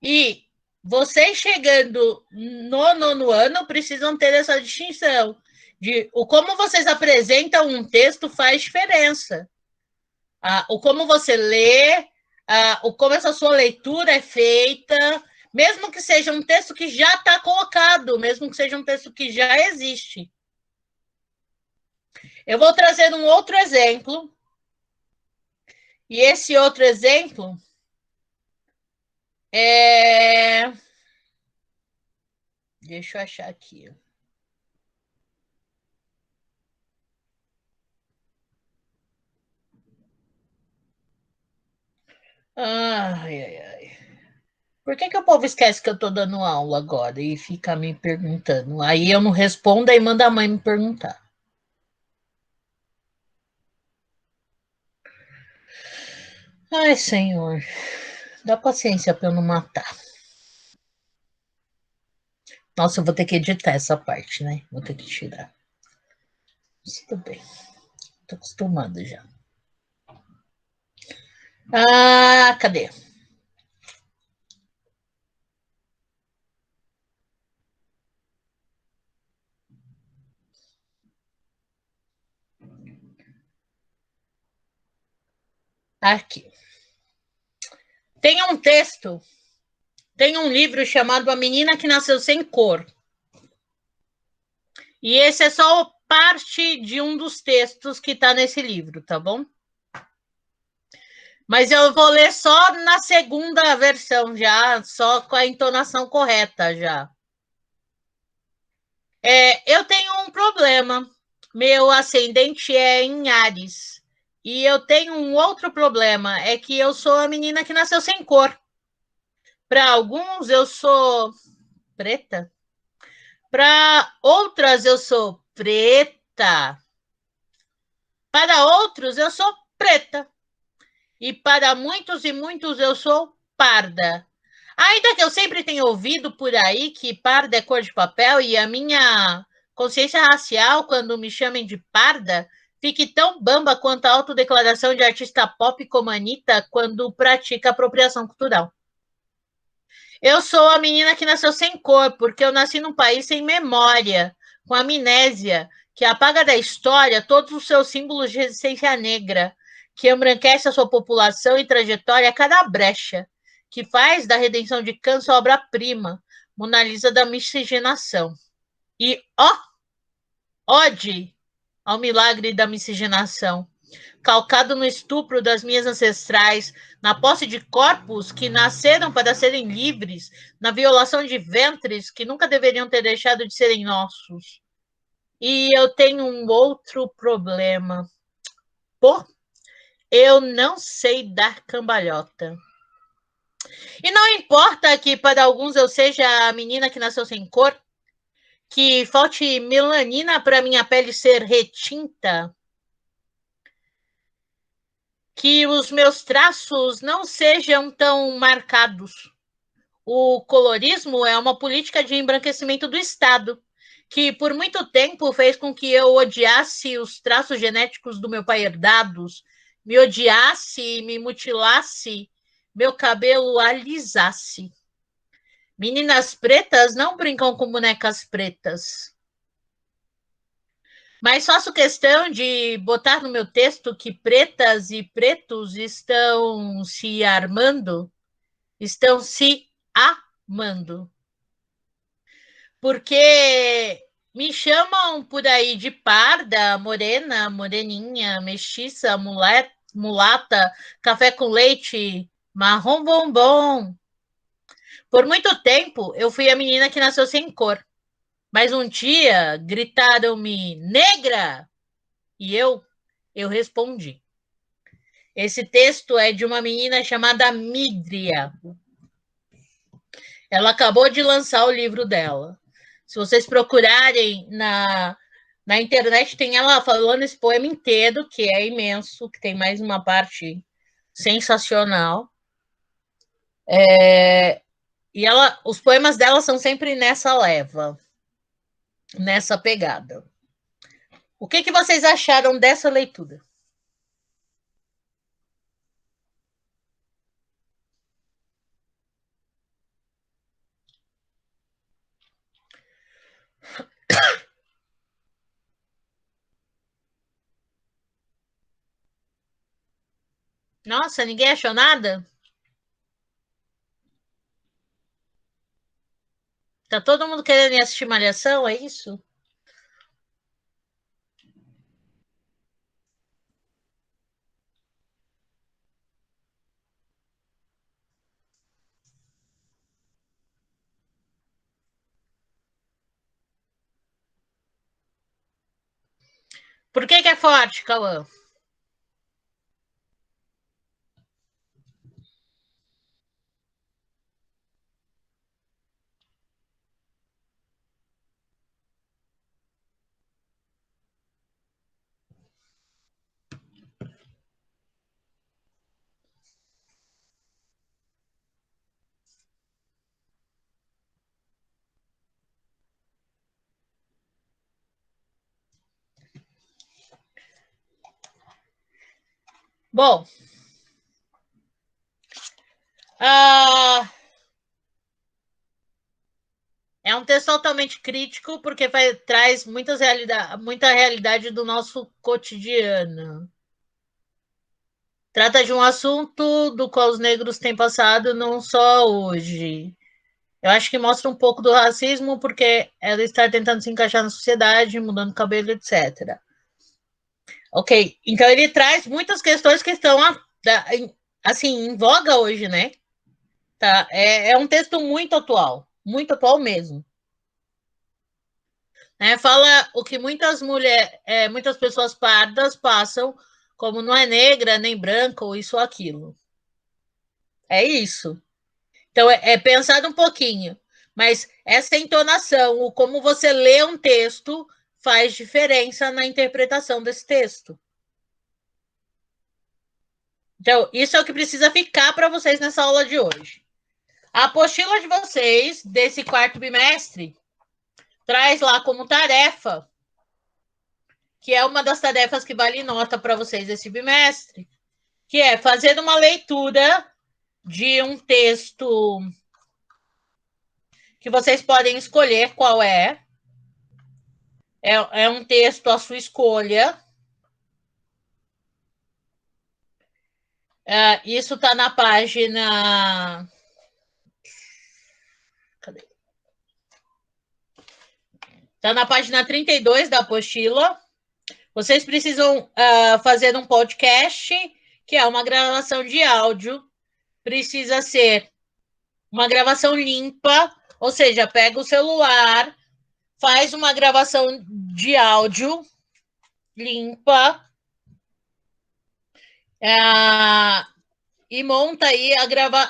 E vocês chegando no nono ano precisam ter essa distinção de como vocês apresentam um texto faz diferença. O como você lê, o como essa sua leitura é feita, mesmo que seja um texto que já está colocado, mesmo que seja um texto que já existe. Eu vou trazer um outro exemplo. E esse outro exemplo é... Deixa eu achar aqui. Ai, ai, ai. Por que o povo esquece que eu estou dando aula agora e fica me perguntando? Aí eu não respondo, aí manda a mãe me perguntar. Ai, Senhor, dá paciência para eu não matar. Nossa, eu vou ter que editar essa parte, né? Vou ter que tirar. Mas tudo bem. Tô acostumado já. Cadê? Aqui. Tem um texto, tem um livro chamado A Menina que Nasceu Sem Cor. E esse é só parte de um dos textos que está nesse livro, tá bom? Mas eu vou ler só na segunda versão já, só com a entonação correta já. Eu tenho um problema. Meu ascendente é em Áries. E eu tenho um outro problema, é que eu sou a menina que nasceu sem cor. Para alguns eu sou preta. Para outras eu sou preta. Para outros eu sou preta. E para muitos e muitos eu sou parda. Ainda que eu sempre tenha ouvido por aí que parda é cor de papel e a minha consciência racial, quando me chamem de parda, fique tão bamba quanto a autodeclaração de artista pop como a Anitta quando pratica apropriação cultural. Eu sou a menina que nasceu sem cor, porque eu nasci num país sem memória, com amnésia, que apaga da história todos os seus símbolos de resistência negra, que embranquece a sua população e trajetória a cada brecha, que faz da redenção de Kant obra-prima, Mona Lisa da miscigenação. E, ode ao milagre da miscigenação, calcado no estupro das minhas ancestrais, na posse de corpos que nasceram para serem livres, na violação de ventres que nunca deveriam ter deixado de serem nossos. E eu tenho um outro problema. Eu não sei dar cambalhota. E não importa que para alguns eu seja a menina que nasceu sem cor, que falte melanina para minha pele ser retinta, que os meus traços não sejam tão marcados. O colorismo é uma política de embranquecimento do Estado, que por muito tempo fez com que eu odiasse os traços genéticos do meu pai herdados, me odiasse, me mutilasse, meu cabelo alisasse. Meninas pretas não brincam com bonecas pretas. Mas faço questão de botar no meu texto que pretas e pretos estão se armando, estão se amando. Porque me chamam por aí de parda, morena, moreninha, mestiça, mulata, café com leite, marrom bombom. Por muito tempo, eu fui a menina que nasceu sem cor. Mas um dia gritaram-me negra e eu respondi. Esse texto é de uma menina chamada Mídria. Ela acabou de lançar o livro dela. Se vocês procurarem na internet, tem ela falando esse poema inteiro, que é imenso, que tem mais uma parte sensacional. E os poemas dela são sempre nessa leva, nessa pegada. O que vocês acharam dessa leitura? Nossa, ninguém achou nada? Tá todo mundo querendo ir assistir Malhação, é isso? Por que é forte, Cauã? Bom, é um texto totalmente crítico, porque traz muita realidade do nosso cotidiano. Trata de um assunto do qual os negros têm passado não só hoje. Eu acho que mostra um pouco do racismo, porque ela está tentando se encaixar na sociedade, mudando cabelo, etc. Ok, então ele traz muitas questões que estão assim, em voga hoje, né? Tá? É um texto muito atual mesmo. Fala o que muitas pessoas pardas passam, como não é negra, nem branca, ou isso ou aquilo. É isso. Então, é pensado um pouquinho. Mas essa entonação, o como você lê um texto, faz diferença na interpretação desse texto. Então, isso é o que precisa ficar para vocês nessa aula de hoje. A apostila de vocês, desse quarto bimestre, traz lá como tarefa, que é uma das tarefas que vale nota para vocês esse bimestre, que é fazer uma leitura de um texto que vocês podem escolher qual é. É um texto à sua escolha. Isso está na página... Cadê? Está na página 32 da apostila. Vocês precisam fazer um podcast, que é uma gravação de áudio. Precisa ser uma gravação limpa, ou seja, pega o celular, faz uma gravação de áudio limpa e monta aí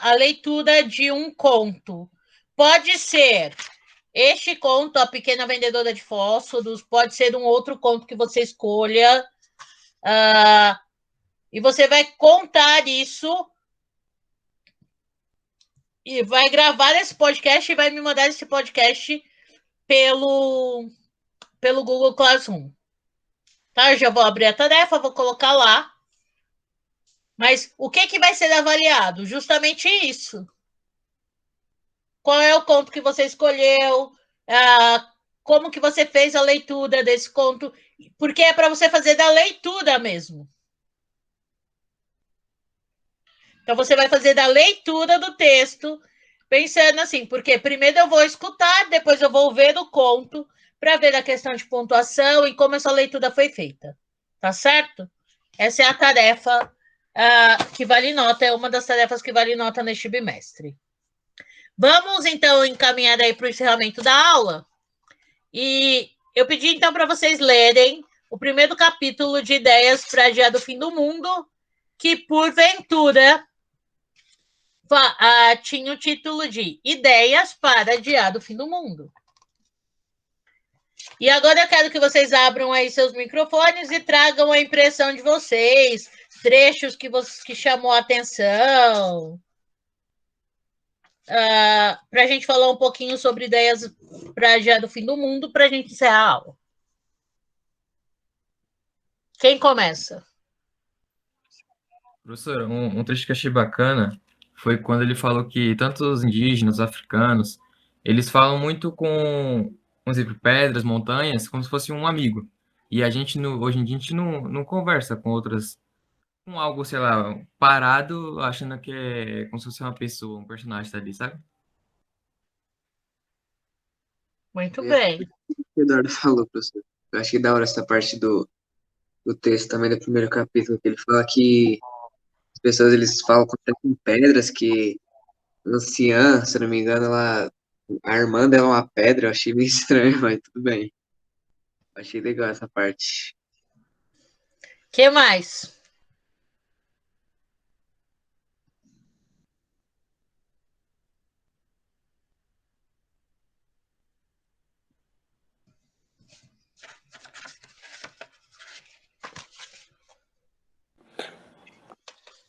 a leitura de um conto. Pode ser este conto, A Pequena Vendedora de Fósforos, pode ser um outro conto que você escolha, e você vai contar isso e vai gravar esse podcast e vai me mandar esse podcast pelo pelo Google Classroom. Tá? Eu já vou abrir a tarefa, vou colocar lá. Mas o que vai ser avaliado? Justamente isso. Qual é o conto que você escolheu? Como que você fez a leitura desse conto? Porque é para você fazer da leitura mesmo. Então, você vai fazer da leitura do texto, pensando assim, porque primeiro eu vou escutar, depois eu vou ver o conto, para ver a questão de pontuação e como essa leitura foi feita. Tá certo? Essa é a tarefa que vale nota, é uma das tarefas que vale nota neste bimestre. Vamos, então, encaminhar aí para o encerramento da aula. E eu pedi, então, para vocês lerem o primeiro capítulo de Ideias para Dia do Fim do Mundo, que, porventura, tinha o título de Ideias para Dia do Fim do Mundo. E agora eu quero que vocês abram aí seus microfones e tragam a impressão de vocês, trechos que chamou a atenção, para a gente falar um pouquinho sobre ideias para Dia do Fim do Mundo, para a gente encerrar a aula. Quem começa? Professor, um trecho que eu achei bacana foi quando ele falou que tanto os indígenas, os africanos, eles falam muito com, vamos dizer, pedras, montanhas, como se fosse um amigo. E a gente, hoje em dia, a gente não conversa com outras, com algo, sei lá, parado, achando que é como se fosse uma pessoa, um personagem tá ali, sabe? Muito bem. O Eduardo falou, professor. Eu achei da hora essa parte do texto também, do primeiro capítulo, que ele fala que as pessoas, eles falam com pedras, que a anciã, se eu não me engano, a irmã dela é uma pedra. Eu achei meio estranho, mas tudo bem. Achei legal essa parte. Que mais?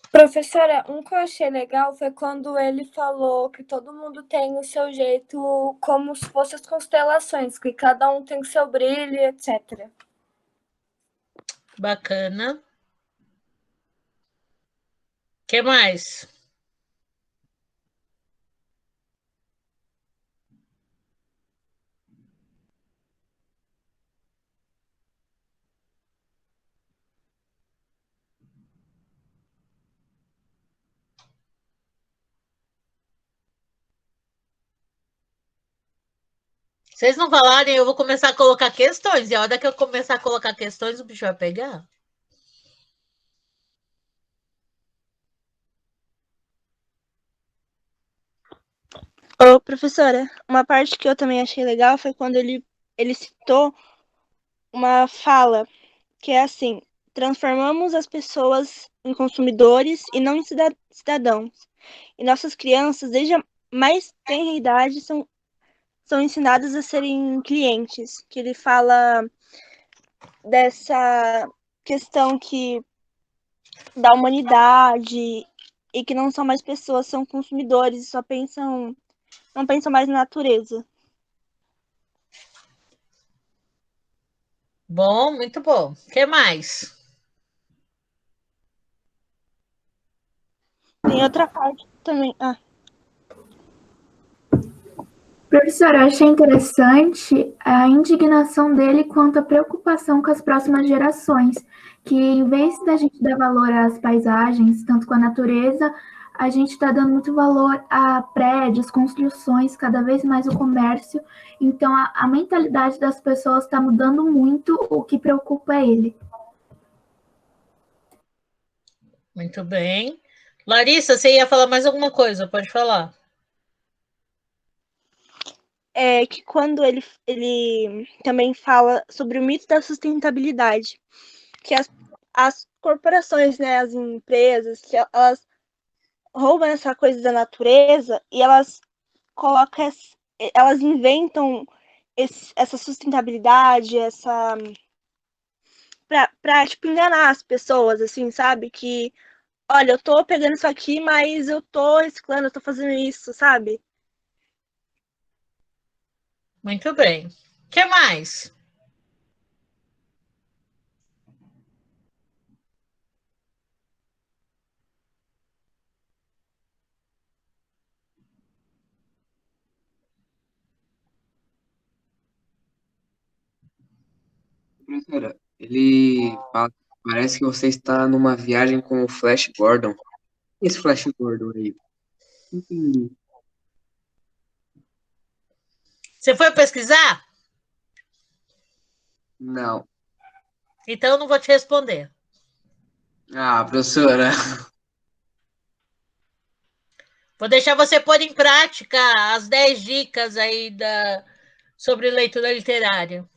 Professora, um que eu achei legal foi quando ele falou que todo mundo tem o seu jeito, como se fossem as constelações, que cada um tem o seu brilho, etc. Bacana. Que mais? Vocês não falarem, eu vou começar a colocar questões. E a hora que eu começar a colocar questões, o bicho vai pegar. Ô, professora, uma parte que eu também achei legal foi quando ele citou uma fala que é assim: transformamos as pessoas em consumidores e não em cidadãos. E nossas crianças, desde a mais tenra idade, são ensinadas a serem clientes. Que ele fala dessa questão da humanidade e que não são mais pessoas, são consumidores e não pensam mais na natureza. Bom, muito bom. O que mais? Tem outra parte também. Professora, eu achei interessante a indignação dele quanto à preocupação com as próximas gerações, que em vez da gente dar valor às paisagens, tanto com a natureza, a gente está dando muito valor a prédios, construções, cada vez mais o comércio. Então, a mentalidade das pessoas está mudando muito, o que preocupa é ele. Muito bem. Larissa, você ia falar mais alguma coisa? Pode falar. É que quando ele também fala sobre o mito da sustentabilidade, que as corporações, né, as empresas, que elas roubam essa coisa da natureza e elas inventam essa sustentabilidade, pra tipo, enganar as pessoas, assim, sabe? Que, olha, eu tô pegando isso aqui, mas eu tô reciclando, eu tô fazendo isso, sabe? Muito bem. O que mais? Professora, ele fala, parece que você está numa viagem com o Flash Gordon. Esse Flash Gordon aí? Entendi. Você foi pesquisar? Não. Então eu não vou te responder. Ah, professora. Vou deixar você pôr em prática as 10 dicas aí sobre leitura literária.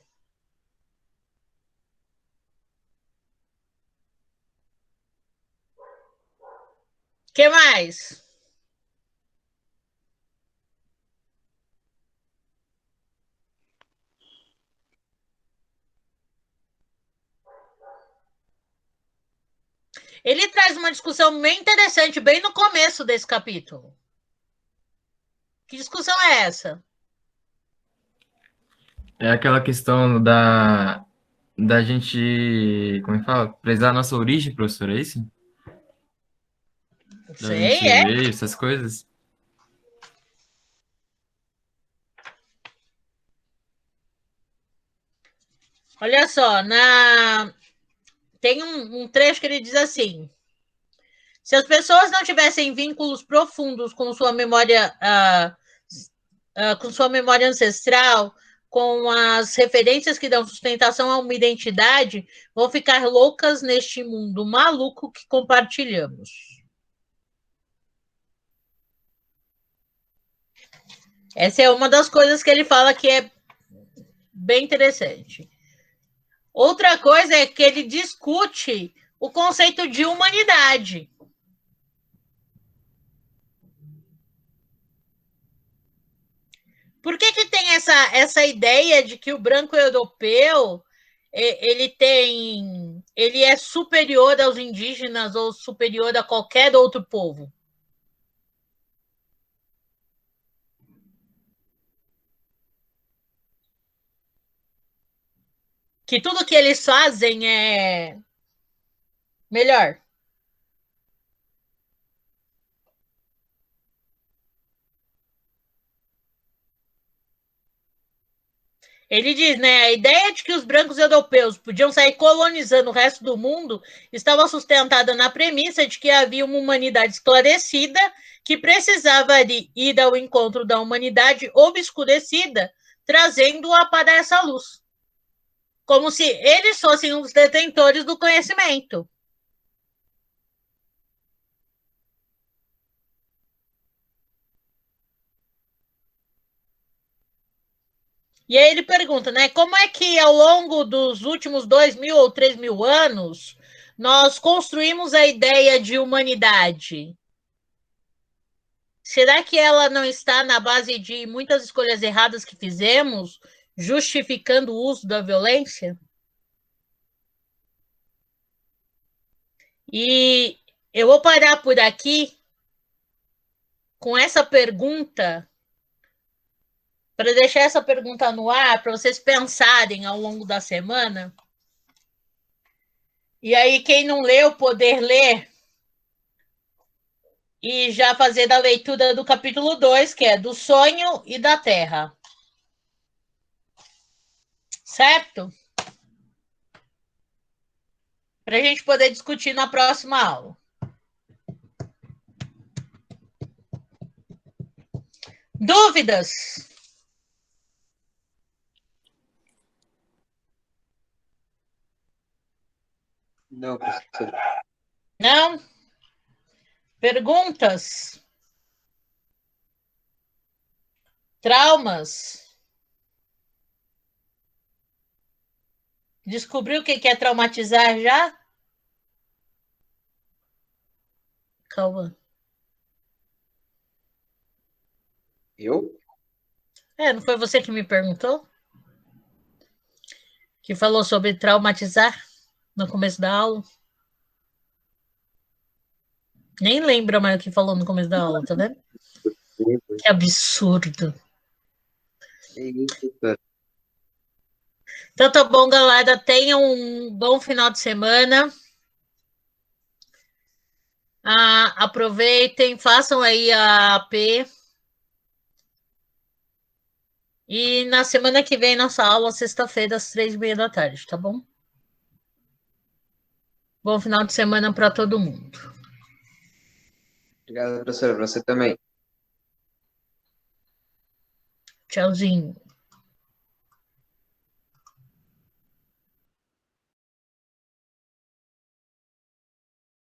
O que mais? Ele traz uma discussão bem interessante, bem no começo desse capítulo. Que discussão é essa? É aquela questão da gente, como é que fala? Prezar a nossa origem, professor, é isso? Da onde a Sei, gente é. veio, essas coisas. Olha só, tem um trecho que ele diz assim: se as pessoas não tivessem vínculos profundos com sua memória ancestral, com as referências que dão sustentação a uma identidade, vão ficar loucas neste mundo maluco que compartilhamos. Essa é uma das coisas que ele fala que é bem interessante. Outra coisa é que ele discute o conceito de humanidade. Por que tem essa ideia de que o branco europeu ele é superior aos indígenas ou superior a qualquer outro povo? Que tudo que eles fazem é melhor. Ele diz, né, a ideia de que os brancos europeus podiam sair colonizando o resto do mundo estava sustentada na premissa de que havia uma humanidade esclarecida que precisava ir ao encontro da humanidade obscurecida, trazendo-a para essa luz. Como se eles fossem os detentores do conhecimento. E aí ele pergunta, né, como é que ao longo dos últimos 2.000 ou 3.000 anos nós construímos a ideia de humanidade? Será que ela não está na base de muitas escolhas erradas que fizemos, justificando o uso da violência? E eu vou parar por aqui com essa pergunta, para deixar essa pergunta no ar, para vocês pensarem ao longo da semana. E aí, quem não leu, poder ler e já fazer da leitura do capítulo 2, que é do sonho e da terra. Certo? Para a gente poder discutir na próxima aula. Dúvidas? Não, professora. Não? Perguntas? Traumas? Descobriu o que é traumatizar já? Calma. Eu? Não foi você que me perguntou? Que falou sobre traumatizar no começo da aula? Nem lembra mais o que falou no começo da aula, tá vendo? Que absurdo. É isso, professora. Então tá bom, galera. Tenham um bom final de semana. Aproveitem, façam aí a AP. E na semana que vem, nossa aula, sexta-feira, às 3h30 da tarde, tá bom? Bom final de semana para todo mundo. Obrigado, professora. Pra você também. Tchauzinho.